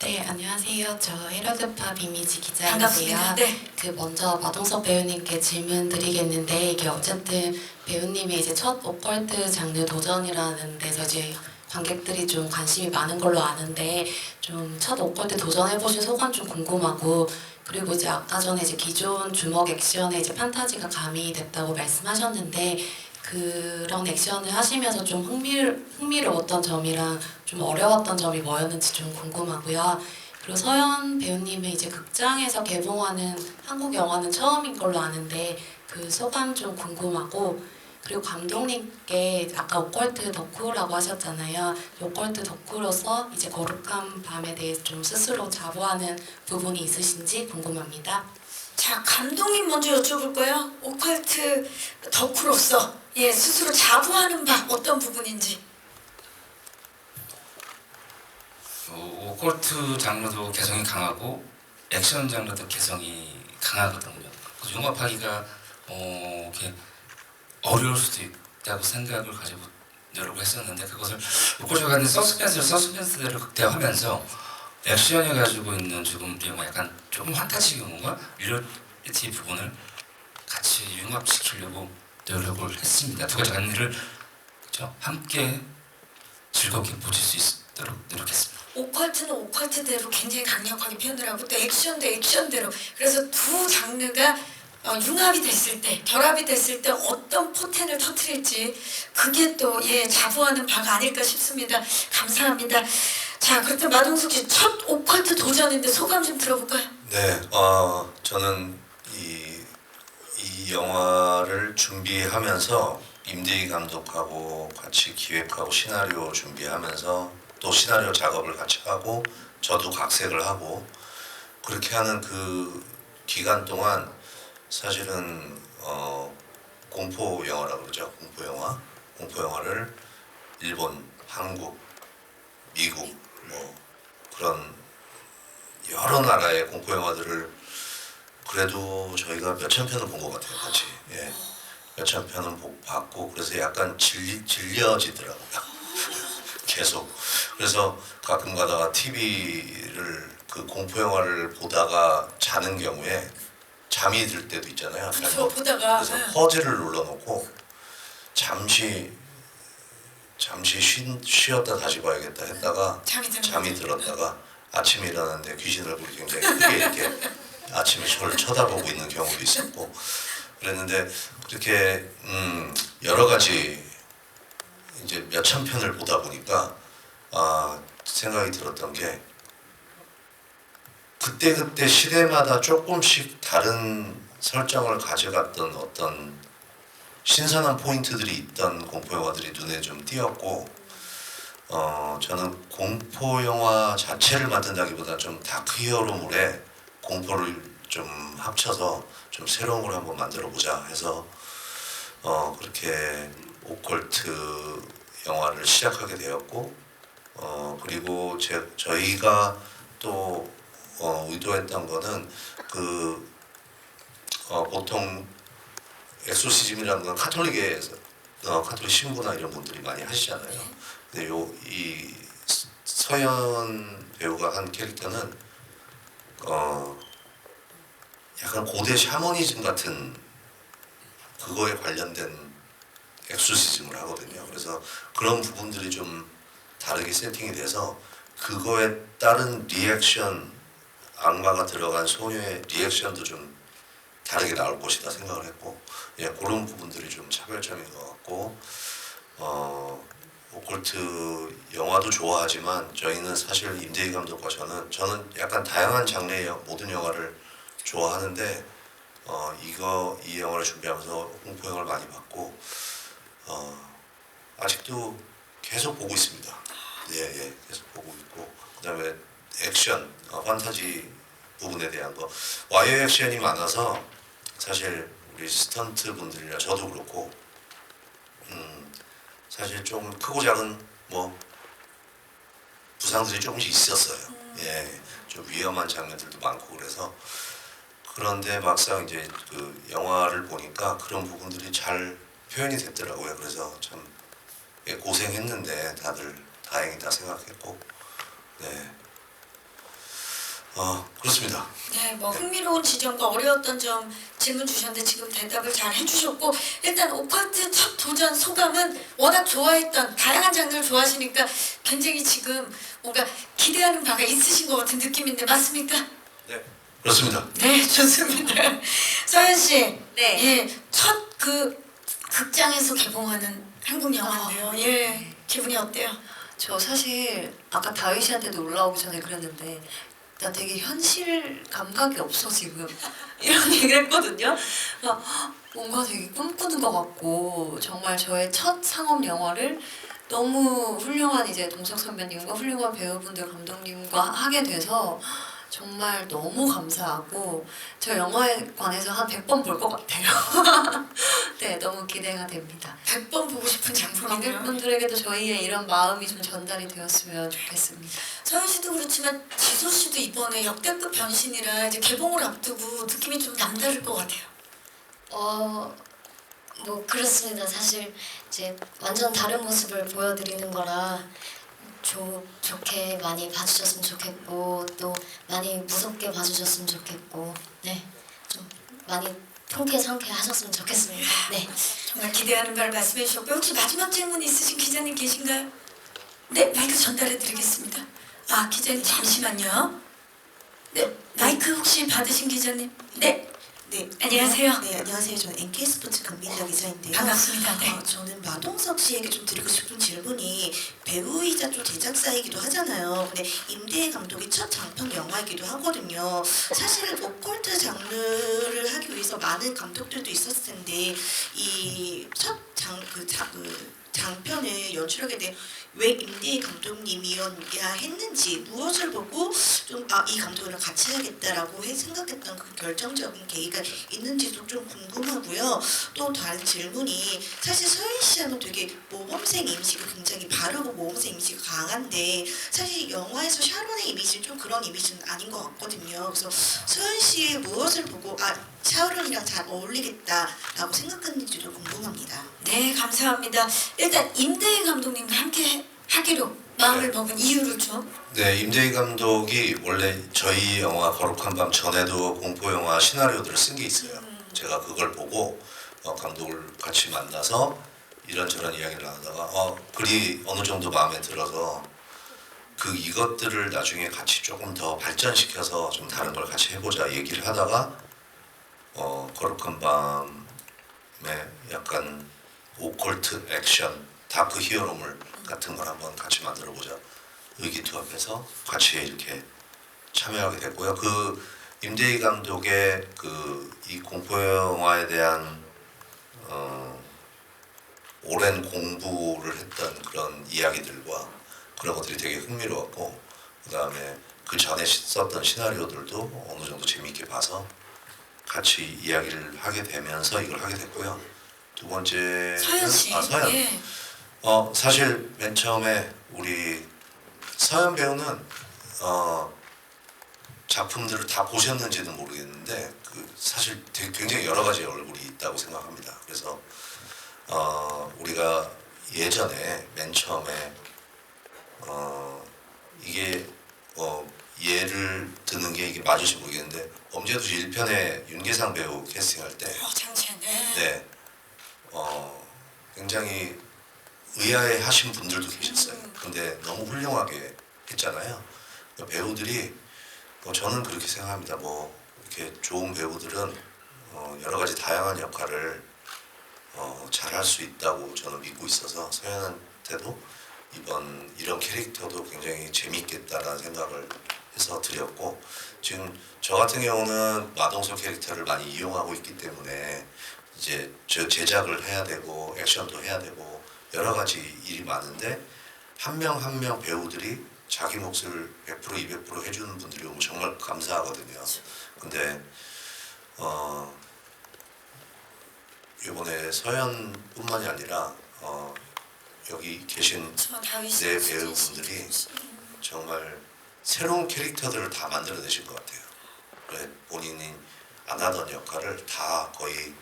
[SPEAKER 9] 네, 안녕하세요. 저 헤러드팝 이미지
[SPEAKER 1] 반갑습니다.
[SPEAKER 9] 기자인데요.
[SPEAKER 1] 네.
[SPEAKER 9] 먼저 마동석 배우님께 질문 드리겠는데, 이게 어쨌든 배우님이 이제 첫 오컬트 장르 도전이라는 데서 이제 관객들이 좀 관심이 많은 걸로 아는데, 좀 첫 오컬트 도전해보신 소감 좀 궁금하고, 그리고 이제 아까 전에 이제 기존 주먹 액션에 이제 판타지가 가미됐다고 말씀하셨는데, 그런 액션을 하시면서 좀 흥미로웠던 점이랑 좀 어려웠던 점이 뭐였는지 좀 궁금하고요. 그리고 서연 배우님은 이제 극장에서 개봉하는 한국 영화는 처음인 걸로 아는데 그 소감 좀 궁금하고, 그리고 감독님께 아까 오컬트 덕후라고 하셨잖아요. 오컬트 덕후로서 이제 거룩한 밤에 대해 좀 스스로 자부하는 부분이 있으신지 궁금합니다.
[SPEAKER 1] 자, 감독님 먼저 여쭤볼까요? 오컬트 덕후로서 스스로 자부하는 바 어떤 부분인지.
[SPEAKER 6] 오컬트 장르도 개성이 강하고 액션 장르도 개성이 강하거든요. 그래서 융합하기가 이렇게 어려울 수도 있다고 생각을 가지고 노력을 했었는데, 그것을 오컬트가 가는 서스펜스대로 극대화하면서 액션이 가지고 있는 조금 약간 조금 판타지 경우가 리얼리티 부분을 같이 융합시키려고 노력을 했습니다. 두 가지 장르를 그렇죠? 함께 즐겁게 보실 수 있도록 노력했습니다.
[SPEAKER 1] 오컬트는 오컬트대로 굉장히 강력하게 표현을 하고 또 액션도 액션대로, 그래서 두 장르가 융합이 됐을 때, 결합이 됐을 때 어떤 포텐을 터뜨릴지 그게 또 자부하는 바가 아닐까 싶습니다. 감사합니다. 자, 그렇다면 마동석 씨 첫 오컬트 도전인데 소감 좀 들어볼까요?
[SPEAKER 4] 네, 저는 이 영화를 준비하면서 임대희 감독하고 같이 기획하고 시나리오 준비하면서 또 시나리오 작업을 같이 하고 저도 각색을 하고 그렇게 하는 그 기간 동안 사실은 공포 영화라고 그러죠. 공포 영화를 일본, 한국, 미국 뭐 그런 여러 나라의 공포 영화들을 그래도 저희가 몇천 편을 본 것 같아요, 같이. 몇천 편을 봤고 그래서 약간 질려지더라고요. 계속. 그래서 가끔 가다가 TV를 그 공포 영화를 보다가 자는 경우에 잠이 들 때도 있잖아요.
[SPEAKER 1] 그렇죠, 보다가.
[SPEAKER 4] 그래서 허즈를 눌러놓고 잠시 쉬었다 다시 봐야겠다 했다가 잠이 들었다가 아침에 일어났는데 귀신을 보기 굉장히 크게 이렇게 아침에 저를 쳐다보고 있는 경우도 있었고 그랬는데 그렇게 여러 가지 이제 몇천 편을 보다 보니까 생각이 들었던 게 그때 시대마다 조금씩 다른 설정을 가져갔던 어떤 신선한 포인트들이 있던 공포 영화들이 눈에 좀 띄었고 저는 공포 영화 자체를 만든다기보다 좀 다크 히어로물에 공포를 좀 합쳐서 좀 새로운 걸 한번 만들어 보자 해서 그렇게 오컬트 영화를 시작하게 되었고 그리고 저희가 또 의도했던 거는 보통 엑소시즘이라는 건 카톨릭에서 카톨릭 신부나 이런 분들이 많이 하시잖아요. 근데 이 서연 배우가 한 캐릭터는 약간 고대 샤머니즘 같은 그거에 관련된 엑소시즘을 하거든요. 그래서 그런 부분들이 좀 다르게 세팅이 돼서 그거에 따른 리액션, 악마가 들어간 소녀의 리액션도 좀 다르게 나올 것이다 생각을 했고, 예, 그런 부분들이 좀 차별점인 것 같고, 오컬트 영화도 좋아하지만 저희는 사실 임대희 감독과 저는 약간 다양한 장르의 모든 영화를 좋아하는데 이 영화를 준비하면서 공포 영화를 많이 봤고 아직도 계속 보고 있습니다. 예, 계속 보고 있고, 그다음에 액션, 판타지 부분에 대한 거, 와이어 액션이 많아서 사실 우리 스턴트 분들이나 저도 그렇고 사실 좀 크고 작은 뭐 부상들이 조금씩 있었어요. 예, 좀 위험한 장면들도 많고 그래서. 그런데 막상 이제 그 영화를 보니까 그런 부분들이 잘 표현이 됐더라고요. 그래서 참 고생했는데 다들 다행이다 생각했고, 네, 그렇습니다.
[SPEAKER 1] 네, 뭐 흥미로운 지점과 어려웠던 점 질문 주셨는데 지금 대답을 잘 해주셨고, 일단 오컬트 첫 도전 소감은 워낙 좋아했던 다양한 장르를 좋아하시니까 굉장히 지금 뭔가 기대하는 바가 있으신 것 같은 느낌인데 맞습니까?
[SPEAKER 4] 네, 그렇습니다.
[SPEAKER 1] 네, 좋습니다. 서현 씨,
[SPEAKER 7] 네.
[SPEAKER 1] 예, 첫 그 극장에서 개봉하는 한국 영화인데요. 예, 기분이 어때요?
[SPEAKER 3] 저 사실 아까 다윗 씨한테도 올라오기 전에 그랬는데 나 되게 현실 감각이 없어 지금 이런 얘기를 했거든요. 뭔가 되게 꿈꾸는 것 같고 정말 저의 첫 상업 영화를 너무 훌륭한 이제 동석 선배님과 훌륭한 배우분들 감독님과 하게 돼서 정말 너무 감사하고 저 영화에 관해서 한 100번 볼 것 같아요. 네, 너무 기대가 됩니다.
[SPEAKER 1] 100번 보고 싶은 작품이네요.
[SPEAKER 3] 관객분들에게도 저희의 이런 마음이 좀 전달이 되었으면 좋겠습니다.
[SPEAKER 1] 서현 씨도 그렇지만 지소 씨도 이번에 역대급 변신이라 이제 개봉을 앞두고 느낌이 좀 남다를 것 같아요.
[SPEAKER 5] 뭐 그렇습니다. 사실 이제 완전 다른 모습을 보여드리는 거라 좋게 많이 봐주셨으면 좋겠고, 또 많이 무섭게 봐주셨으면 좋겠고, 네, 좀 많이 통쾌상쾌 하셨으면 좋겠습니다. 네.
[SPEAKER 1] 정말 기대하는 걸 말씀해 주셨고, 혹시 마지막 질문 있으신 기자님 계신가요? 네, 마이크 전달해 드리겠습니다. 아, 기자님 잠시만요. 네, 마이크 혹시 받으신 기자님? 네.
[SPEAKER 10] 네,
[SPEAKER 1] 안녕하세요.
[SPEAKER 10] 네, 안녕하세요. 저는 NK스포츠 강민자 기자인데요.
[SPEAKER 1] 반갑습니다. 네.
[SPEAKER 10] 저는 마동석 씨에게 좀 드리고 싶은 질문이, 배우이자 좀 제작사이기도 하잖아요. 근데 임대희 감독이 첫 장편 영화이기도 하거든요. 사실 오컬트 장르를 하기 위해서 많은 감독들도 있었을 텐데 이 첫 장편을 연출하게 된 왜 임대희 감독님이어야 했는지, 무엇을 보고 좀 이 감독이랑 같이 해야겠다라고 생각했던 그 결정적인 계기가 있는지도 좀 궁금하고요. 또 다른 질문이, 사실 서현 씨 하면 되게 모범생 이미지가 굉장히 바르고 모범생 이미지가 강한데 사실 영화에서 샤론의 이미지는 좀 그런 이미지는 아닌 것 같거든요. 그래서 서현 씨의 무엇을 보고 샤론이랑 잘 어울리겠다라고 생각했는지도 궁금합니다.
[SPEAKER 1] 네, 감사합니다. 일단 임대희 감독님과 함께 하기로 마음을 먹은 이유를 좀.
[SPEAKER 4] 네, 임대희 감독이 원래 저희 영화 거룩한 밤 전에도 공포 영화 시나리오들을 쓴 게 있어요. 제가 그걸 보고 감독을 같이 만나서 이런저런 이야기를 나누다가 글이 어느 정도 마음에 들어서 이것들을 나중에 같이 조금 더 발전시켜서 좀 다른 걸 같이 해보자 얘기를 하다가 거룩한 밤에 약간 오컬트 액션 다크 히어로물 같은 걸 한번 같이 만들어보자 의기투합해서 같이 이렇게 참여하게 됐고요. 임대희 감독의 이 공포 영화에 대한 오랜 공부를 했던 그런 이야기들과 그런 것들이 되게 흥미로웠고, 그 다음에 그 전에 썼던 시나리오들도 어느 정도 재미있게 봐서 같이 이야기를 하게 되면서 이걸 하게 됐고요. 두 번째는
[SPEAKER 1] 서현 씨.
[SPEAKER 4] 서현.
[SPEAKER 1] 예.
[SPEAKER 4] 사실 맨 처음에 우리 서현 배우는 작품들을 다 보셨는지는 모르겠는데 사실 되게 굉장히 여러 가지 얼굴이 있다고 생각합니다. 그래서 우리가 예전에 맨 처음에 이게 예를 드는 게 이게 맞을지 모르겠는데, 범죄도시 1편에 윤계상 배우 캐스팅할 때
[SPEAKER 1] 장첸. 네.
[SPEAKER 4] 네, 굉장히 의아해 하신 분들도 계셨어요. 근데 너무 훌륭하게 했잖아요. 배우들이 저는 그렇게 생각합니다. 뭐 이렇게 좋은 배우들은 여러 가지 다양한 역할을 잘할 수 있다고 저는 믿고 있어서 서연한테도 이번 이런 캐릭터도 굉장히 재미있겠다라는 생각을 해서 드렸고, 지금 저 같은 경우는 마동석 캐릭터를 많이 이용하고 있기 때문에 이제 저 제작을 해야 되고 액션도 해야 되고 여러 가지 일이 많은데 한 명 한 명 배우들이 자기 몫을 100% 200% 해주는 분들이 오면 정말 감사하거든요. 근데 이번에 서연뿐만이 아니라 여기 계신 네 배우분들이 정말 새로운 캐릭터들을 다 만들어내신 것 같아요. 본인이 안 하던 역할을 다 거의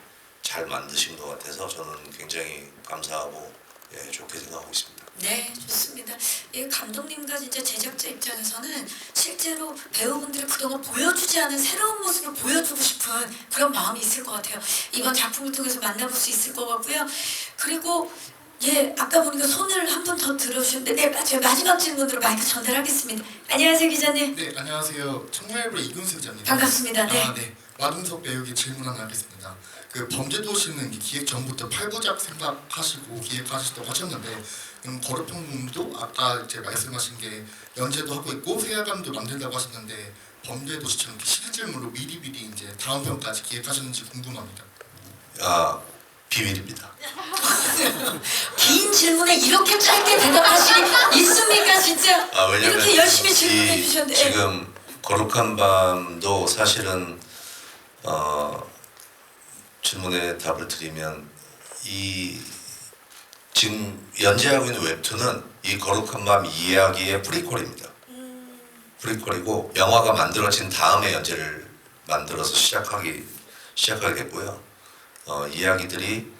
[SPEAKER 4] 잘 만드신 것 같아서 저는 굉장히 감사하고 좋게 생각하고 있습니다.
[SPEAKER 1] 네, 좋습니다. 이 감독님과 진짜 제작자 입장에서는 실제로 배우분들이 그동안 보여주지 않은 새로운 모습을 보여주고 싶은 그런 마음이 있을 것 같아요. 이번 작품을 통해서 만나볼 수 있을 것 같고요. 그리고 아까 보니까 손을 한 번 더 들어주셨는데 제가 마지막 질문으로 마이크 전달하겠습니다. 안녕하세요, 기자님.
[SPEAKER 11] 네, 안녕하세요. 청라일보 이근수 기자입니다.
[SPEAKER 1] 반갑습니다. 네.
[SPEAKER 11] 네. 마동석 배우에게 질문 하나 하겠습니다. 그 범죄도시는 기획 전부터 8부작 생각하시고 기획하시다고 하셨는데, 거르평님도 아까 이제 말씀하신 게 연재도 하고 있고 세아감도 만들다고 하셨는데, 범죄도시처럼 시리즈물로 미리미리 이제 다음 편까지 기획하셨는지 궁금합니다.
[SPEAKER 4] 비밀입니다.
[SPEAKER 1] 긴 질문에 이렇게 짧게 대답하시기 있습니까, 진짜?
[SPEAKER 4] 왜냐면
[SPEAKER 1] 이렇게 열심히 질문해 주셨는데.
[SPEAKER 4] 지금 거룩한 밤도 사실은 질문에 답을 드리면 지금 연재하고 있는 웹툰은 이 거룩한 밤 이야기의 프리퀄입니다. 프리퀄이고 영화가 만들어진 다음에 연재를 만들어서 시작하게 됐고요. 이야기들이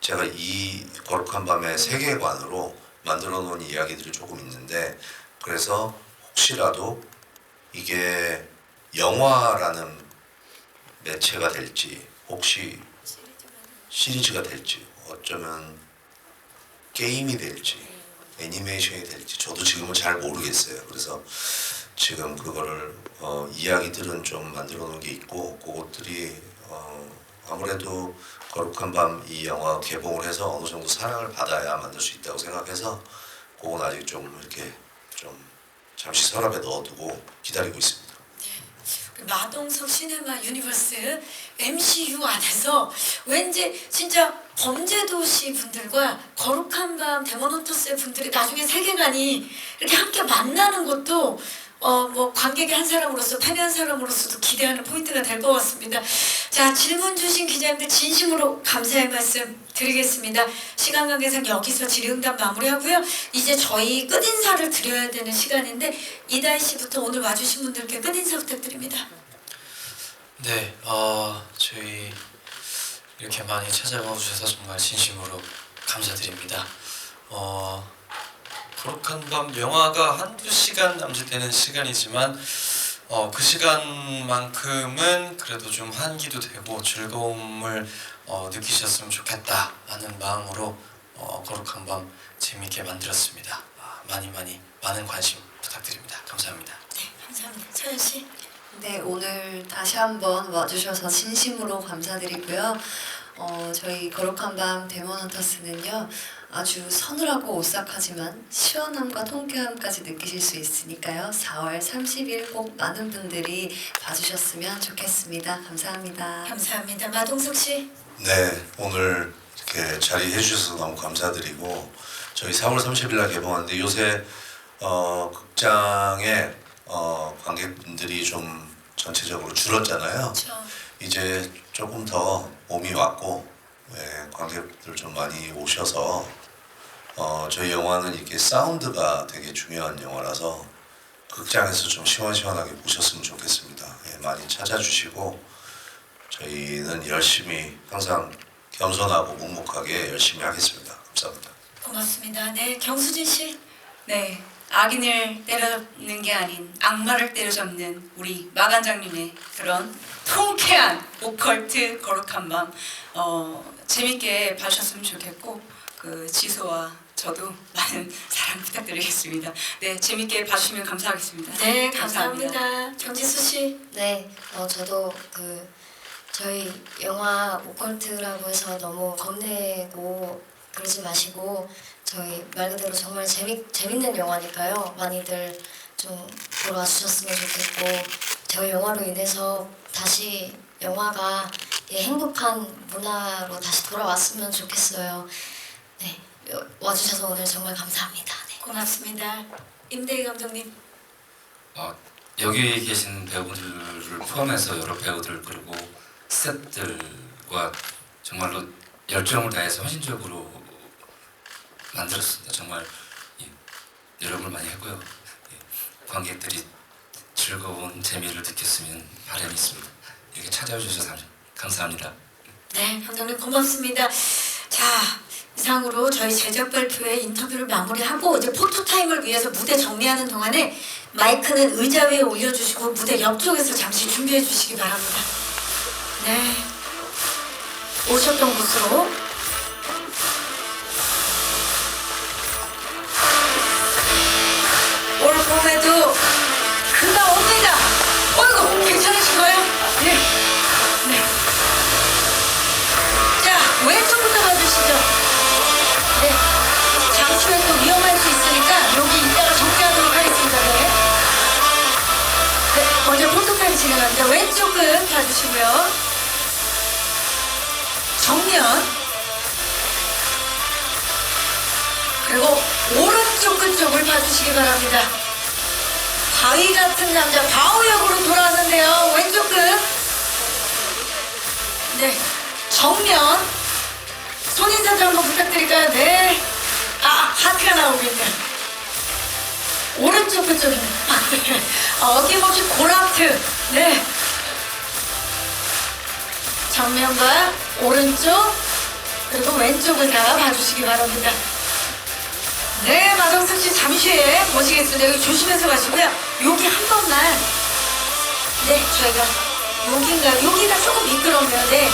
[SPEAKER 4] 제가 이 거룩한 밤의 세계관으로 만들어 놓은 이야기들이 조금 있는데, 그래서 혹시라도 이게 영화라는 매체가 될지, 혹시 시리즈가 될지, 어쩌면 게임이 될지, 애니메이션이 될지 저도 지금은 잘 모르겠어요. 그래서 지금 그거를 이야기들은 좀 만들어 놓은 게 있고, 그것들이 아무래도 거룩한 밤 이 영화 개봉을 해서 어느 정도 사랑을 받아야 만들 수 있다고 생각해서 그건 아직 좀 이렇게 좀 잠시 서랍에 넣어두고 기다리고 있습니다.
[SPEAKER 1] 마동석 시네마 유니버스 MCU 안에서 왠지 진짜 범죄도시 분들과 거룩한 밤 데몬헌터스의 분들이 나중에 세계관이 이렇게 함께 만나는 것도 뭐 관객의 한 사람으로서 팬의 한 사람으로서도 기대하는 포인트가 될 것 같습니다. 자, 질문 주신 기자님들 진심으로 감사의 말씀 드리겠습니다. 시간 관계상 여기서 질의응답 마무리하고요. 이제 저희 끝인사를 드려야 되는 시간인데 이다희 씨부터 오늘 와주신 분들께 끝인사 부탁드립니다.
[SPEAKER 2] 네, 저희 이렇게 많이 찾아와 주셔서 정말 진심으로 감사드립니다. 거룩한 밤 영화가 한두 시간 남짓되는 시간이지만 그 시간만큼은 그래도 좀 한기도 되고 즐거움을 느끼셨으면 좋겠다 하는 마음으로 거룩한 밤 재미있게 만들었습니다. 많은 관심 부탁드립니다. 감사합니다.
[SPEAKER 1] 네, 감사합니다. 서연 씨.
[SPEAKER 3] 네, 오늘 다시 한번 와주셔서 진심으로 감사드리고요. 저희 거룩한 밤 데몬헌터스는요, 아주 서늘하고 오싹하지만 시원함과 통쾌함까지 느끼실 수 있으니까요. 4월 30일 꼭 많은 분들이 봐주셨으면 좋겠습니다. 감사합니다.
[SPEAKER 1] 감사합니다. 마동석 씨.
[SPEAKER 4] 네, 오늘 이렇게 자리해 주셔서 너무 감사드리고, 저희 4월 30일 날 개봉하는데 요새 극장에 관객분들이 좀 전체적으로 줄었잖아요.
[SPEAKER 1] 그렇죠.
[SPEAKER 4] 이제 조금 더 몸이 왔고, 관객들 좀 많이 오셔서 저희 영화는 이렇게 사운드가 되게 중요한 영화라서 극장에서 좀 시원시원하게 보셨으면 좋겠습니다. 많이 찾아주시고 저희는 열심히 항상 겸손하고 묵묵하게 열심히 하겠습니다. 감사합니다.
[SPEAKER 1] 고맙습니다. 네, 경수진 씨.
[SPEAKER 7] 네, 악인을 때려잡는 게 아닌 악마를 때려잡는 우리 마관장님의 그런 통쾌한 오컬트 거룩한 밤 재밌게 봐주셨으면 좋겠고, 그 지소와 저도 많은 사랑 부탁드리겠습니다. 네, 재밌게 봐주시면 감사하겠습니다.
[SPEAKER 1] 네, 감사합니다. 정지수 씨.
[SPEAKER 5] 네, 저도 저희 영화 오컬트라고 해서 너무 겁내고 그러지 마시고 저희 말 그대로 정말 재밌는 영화니까요. 많이들 좀 보러 와주셨으면 좋겠고 저희 영화로 인해서 다시 영화가 행복한 문화로 다시 돌아왔으면 좋겠어요. 네, 와주셔서 오늘 정말 감사합니다. 네.
[SPEAKER 1] 고맙습니다. 임대희 감독님.
[SPEAKER 6] 여기 계신 배우들을 포함해서 여러 배우들 그리고 스태프들과 정말로 열정을 다해서 헌신적으로 만들었습니다. 정말 여러분 많이 했고요. 관객들이 즐거운 재미를 느꼈으면 바람이 있습니다. 이렇게 찾아와 주셔서 감사합니다.
[SPEAKER 1] 네, 감독님 고맙습니다. 자, 이상으로 저희 제작 발표회 인터뷰를 마무리하고 이제 포토타임을 위해서 무대 정리하는 동안에 마이크는 의자 위에 올려주시고 무대 옆쪽에서 잠시 준비해 주시기 바랍니다. 네, 오셨던 곳으로. 올 봄에도 그가 옵니다. 어이구, 괜찮으신가요? 네. 네. 자, 왼쪽부터 봐주시죠. 네. 잠시 후에 또 위험할 수 있으니까 여기 이따가 정리하도록 하겠습니다. 네. 네, 먼저 포토타임 진행합니다. 왼쪽 끝 봐주시고요. 정면. 그리고 오른쪽 끝쪽을 봐주시기 바랍니다. 바위 같은 남자 바우역으로 돌아왔는데요. 왼쪽 끝. 네, 정면. 손인사들 한번 부탁드릴까요? 네. 하트가 나오고 있네요. 오른쪽 끝쪽입니다. 어김없이 고라트. 네. 정면과 오른쪽 그리고 왼쪽을 다 봐주시기 바랍니다. 네, 마동석 씨 잠시 후에 모시겠습니다. 여기 조심해서 가시고요. 여기 한 번만. 네, 저희가 여기인가요? 여기가 조금 미끄러우면 네.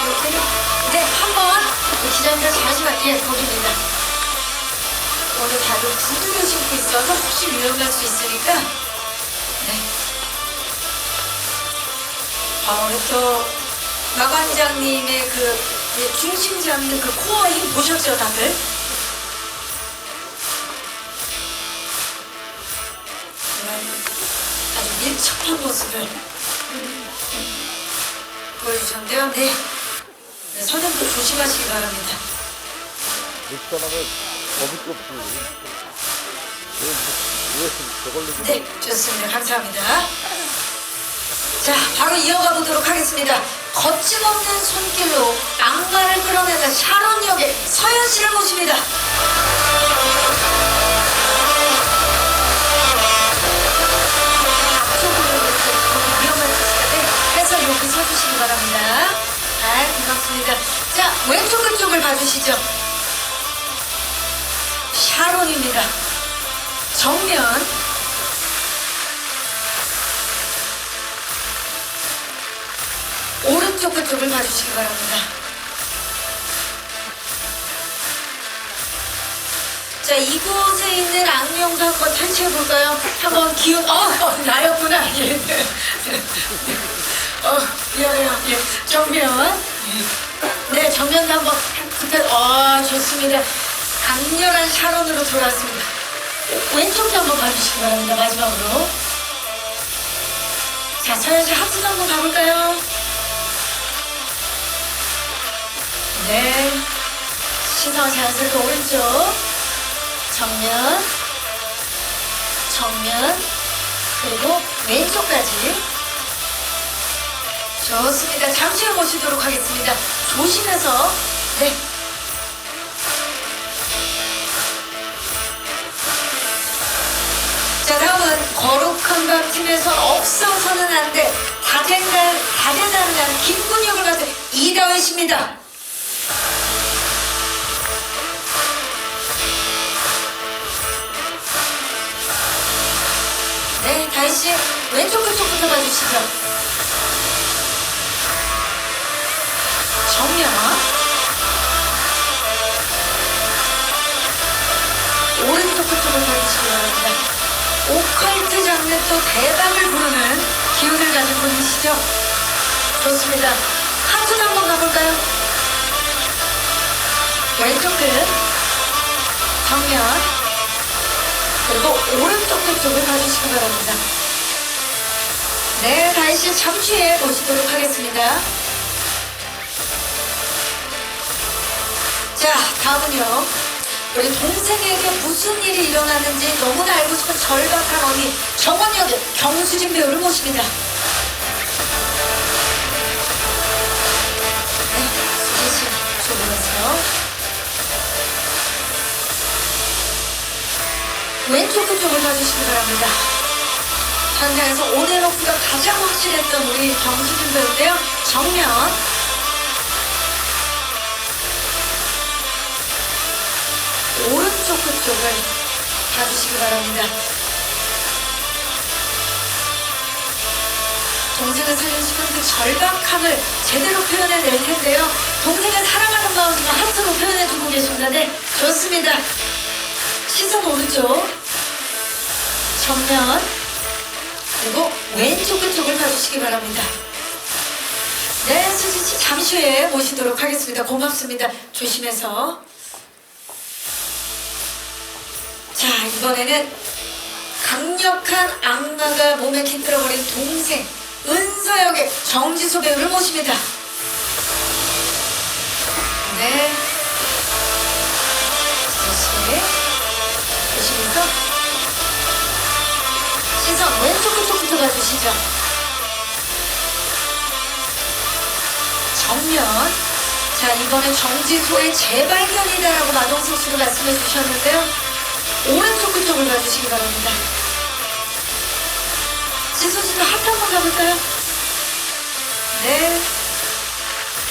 [SPEAKER 1] 이렇게 네, 한 번. 기자님들 잠시만. 예, 거기입니다. 오늘 다들 구두를 신고 있어서 혹시 위험할 수 있으니까. 네. 우리 또 마 관장님의 중심 잡는 그 코어 힘 보셨죠, 다들? 아주 밀접한 모습을 보여주셨는데요. 네. 네, 선생님도 조심하시기 바랍니다. 네, 좋습니다. 감사합니다. 자, 바로 이어가 보도록 하겠습니다. 거침없는 손길로 악마를 끌어내는 샤론 역의 서현 씨를 모십니다. 앞쪽으로 이렇게 위험할 수 있으니까 해서 여기 서주시기 바랍니다. 네, 고맙습니다. 자, 왼쪽 끝쪽을 봐주시죠. 샤론입니다. 정면. 오른쪽 끝쪽을 봐주시기 바랍니다. 자, 이곳에 있는 악령도 한번 탈취해볼까요? 한번 기운, 나였구나. 예. 미안해요. 예. 정면. 네, 정면도 한번, 좋습니다. 강렬한 샤론으로 돌아왔습니다. 왼쪽도 한번 봐주시기 바랍니다. 마지막으로. 자, 서현씨 하트도 한번 가볼까요? 네, 시선 자연스럽게 오른쪽, 정면, 그리고 왼쪽까지. 좋습니다. 잠시 후에 모시도록 하겠습니다. 조심해서. 네. 자, 다음은 거룩한 밤 팀에서 없어서는 안 돼. 다재다능한 김군역을 맡은 이다혜 씨입니다. 네, 다혜씨 왼쪽 끝쪽부터 봐주시죠. 정면. 오컬트 장르 또 대박을 부르는 기운을 가진 분이시죠? 좋습니다. 하트 한번 가볼까요? 왼쪽 끝 정면 그리고 오른쪽 끝 쪽을 봐주시기 바랍니다. 네, 다시 잠시 후에 모시도록 하겠습니다. 자, 다음은요. 우리 동생에게 무슨 일이 일어나는지 너무나 알고 싶은 절박한 어미 정원역의 경수진 배우를 모십니다. 네, 수진 씨 조심하세요. 왼쪽 끝쪽을 봐주시기 바랍니다. 현장에서 온앤오프가 가장 확실했던 우리 경수진 배우인데요. 정면 오른쪽 끝쪽을 봐주시기 바랍니다. 동생을 살려주는 그 절박함을 제대로 표현해낼 텐데요. 동생을 사랑하는 마음을 하트로 표현해주고 계십니다. 네, 좋습니다. 시선 오른쪽 정면 그리고 왼쪽 끝쪽을 봐주시기 바랍니다. 네, 수진씨 잠시 후에 모시도록 하겠습니다. 고맙습니다. 조심해서. 자, 이번에는 강력한 악마가 몸에 깃들어버린 동생 은서 역의 정지소 배우를 모십니다. 네, 수진씨 보시면서 시선 왼쪽 끝쪽부터 봐주시죠. 정면. 자, 이번엔 정지소의 재발견이다라고 마동석 씨가 말씀해 주셨는데요. 오른쪽 끝쪽을 봐주시기 바랍니다. 지소 씨도 하트 한번 가볼까요? 네.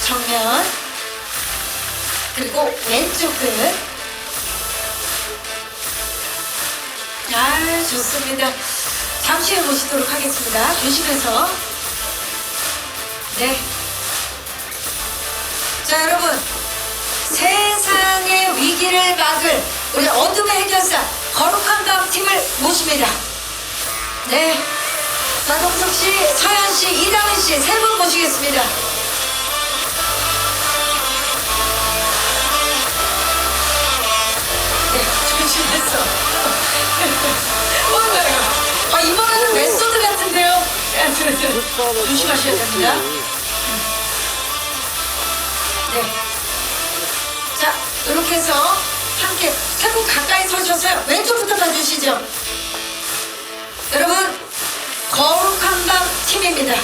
[SPEAKER 1] 정면. 그리고 왼쪽 끝. 아, 좋습니다. 잠시 후에 모시도록 하겠습니다. 조심해서. 네. 자, 여러분. 세상의 위기를 막을 우리 어둠의 해결사 거룩한 밤 팀을 모십니다. 네. 마동석 씨, 서현 씨, 이다은 씨 세 분 모시겠습니다. 네, 조심해서. 뭔가요? 이번에는 메소드 같은데요? 조심하셔야 됩니다. 네. 자, 이렇게 해서 함께 세 분 가까이 서셔서요. 왼쪽부터 봐주시죠. 여러분, 거룩한 밤 팀입니다.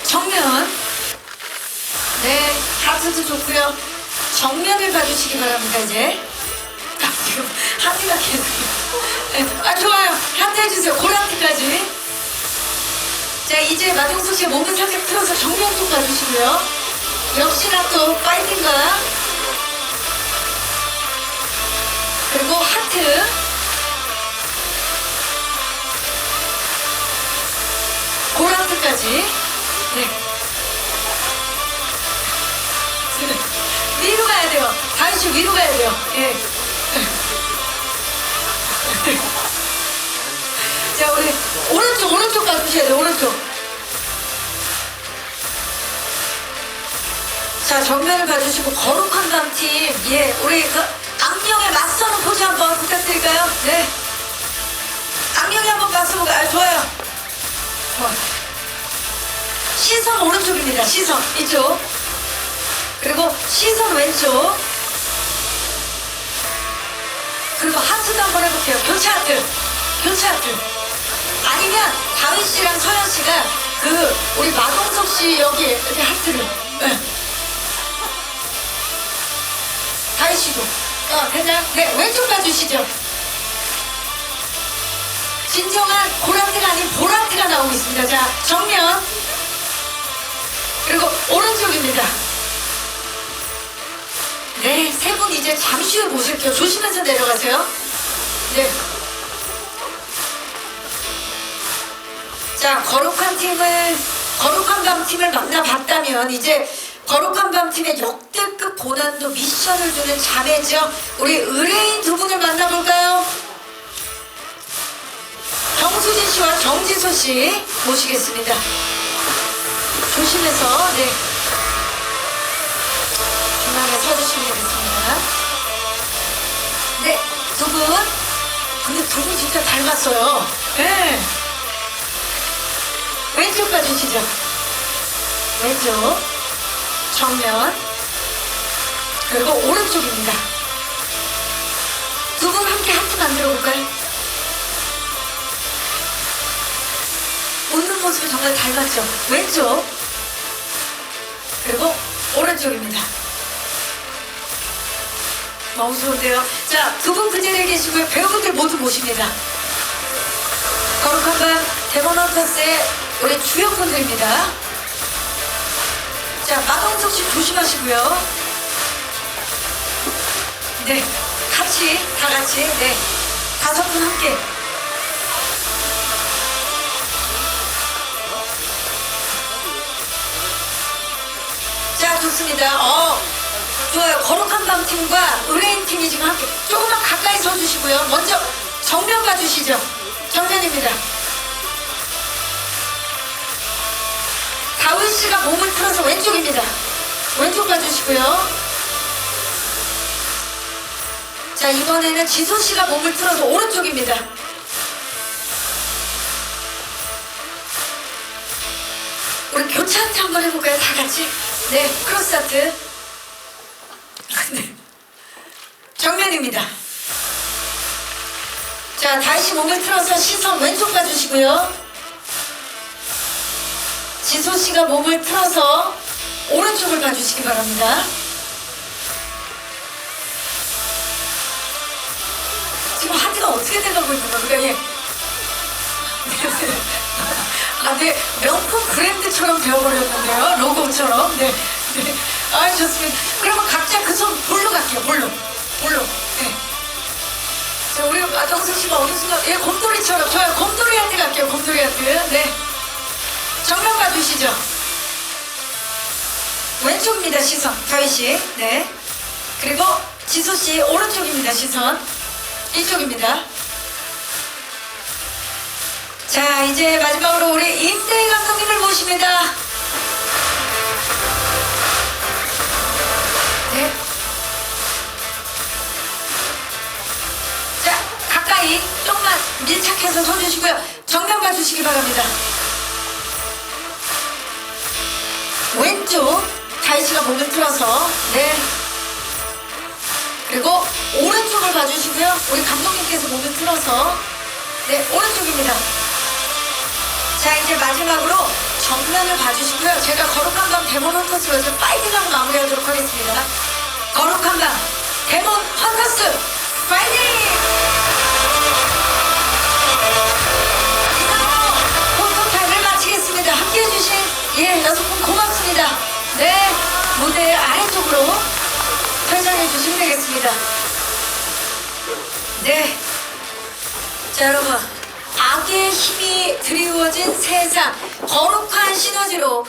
[SPEAKER 1] 정면. 네, 하트도 좋고요. 정면을 봐주시기 바랍니다. 이제 지금 하트가 계속 아, 좋아요. 하트 해주세요. 고라트까지. 자, 이제 마동석 씨의 몸을 살짝 틀어서 정면 쪽 봐주시고요. 역시나 또 파이팅과 그리고 하트. 고라트까지. 네. 위로 가야 돼요. 다은씨 위로 가야 돼요. 예. 자, 우리 오른쪽 가주셔야 돼요. 오른쪽. 자, 정면을 봐주시고 거룩한 밤팀. 예, 우리 그 악령에 맞서는 포즈 한번 부탁드릴까요? 네. 악령에 한번 맞서볼까요? 아, 좋아요. 좋아. 시선 오른쪽입니다. 시선 이쪽. 그리고 시선 왼쪽. 그리고 하트도 한번 해볼게요. 교체 하트. 교체 하트. 아니면 다은 씨랑 서현 씨가 그 우리 마동석 씨 여기 이렇게 하트를. 네. 다은 씨도. 대장. 네, 왼쪽 봐주시죠. 진정한 고라트가 아닌 보라트가 나오고 있습니다. 자, 정면. 그리고 오른쪽입니다. 네, 세 분 이제 잠시 후에 모실게요. 조심해서 내려가세요. 네. 자, 거룩한 밤 팀을 만나봤다면 이제 거룩한 밤 팀의 역대급 고난도 미션을 주는 자매죠. 우리 의뢰인 두 분을 만나볼까요? 정수진 씨와 정지소 씨 모시겠습니다. 조심해서 네 중앙에 서주시면 되겠습니다. 네, 두 분. 근데 두 분 진짜 닮았어요. 네. 왼쪽 봐주시죠. 왼쪽 정면 그리고 오른쪽입니다. 두 분 함께 하트 만들어 볼까요? 웃는 모습이 정말 닮았죠. 왼쪽 그리고 오른쪽입니다. 너무 좋은데요. 자, 두 분 그 자리에 계시고요. 배우분들 모두 모십니다. 거룩한 밤 데몬 헌터스의 우리 주역분들입니다. 자, 마동석 씨 조심하시고요. 네, 다 같이, 네, 5분 함께. 자, 좋습니다. 좋아요. 거룩한 밤 팀과 의뢰인 팀이 지금 함께 조금만 가까이 서주시고요. 먼저 정면 봐주시죠. 정면입니다. 다윈 씨가 몸을 풀어서 왼쪽입니다. 왼쪽 봐주시고요. 자, 이번에는 지소 씨가 몸을 풀어서 오른쪽입니다. 우리 교차 하트 한번 해볼까요? 다 같이. 네, 크로스 하트. 네. 정면입니다. 자, 다시 몸을 틀어서 시선 왼쪽 봐주시고요. 지소씨가 몸을 틀어서 오른쪽을 봐주시기 바랍니다. 지금 하트가 어떻게 돼가고 있는 겁니까? 예. 아, 네. 명품 브랜드처럼 되어버렸는데요. 로고처럼. 네. 네. 아, 좋습니다. 그러면 각자 그 손 볼로 갈게요. 볼로. 네. 자, 우리 마동석 씨가 어느 순간, 예, 곰돌이처럼. 좋아요. 곰돌이 한테 갈게요. 곰돌이 한테. 네. 정면 봐주시죠. 왼쪽입니다. 시선. 다희 씨. 네. 그리고 지소 씨 오른쪽입니다. 시선. 이쪽입니다. 자, 이제 마지막으로 우리 임대희 감독님을 모십니다. 네. 자, 가까이 조금만 밀착해서 서주시고요. 정면 봐주시기 바랍니다. 왼쪽 다희 씨가 몸을 틀어서 네. 그리고 오른쪽을 봐주시고요. 우리 감독님께서 몸을 틀어서 네, 오른쪽입니다. 자, 이제 마지막으로 정면을 봐주시고요. 제가 거룩한 밤 데몬 헌터스로 해서 파이팅하고 마무리하도록 하겠습니다. 거룩한 밤 데몬 헌터스 파이팅! 이상으로 포토타임을 마치겠습니다. 함께해 주신 예, 6분 고맙습니다. 네, 무대 아래쪽으로 설정해 주시면 되겠습니다. 네. 자, 여러분, 악의 힘이 드리워진 세상 거룩한 시너지로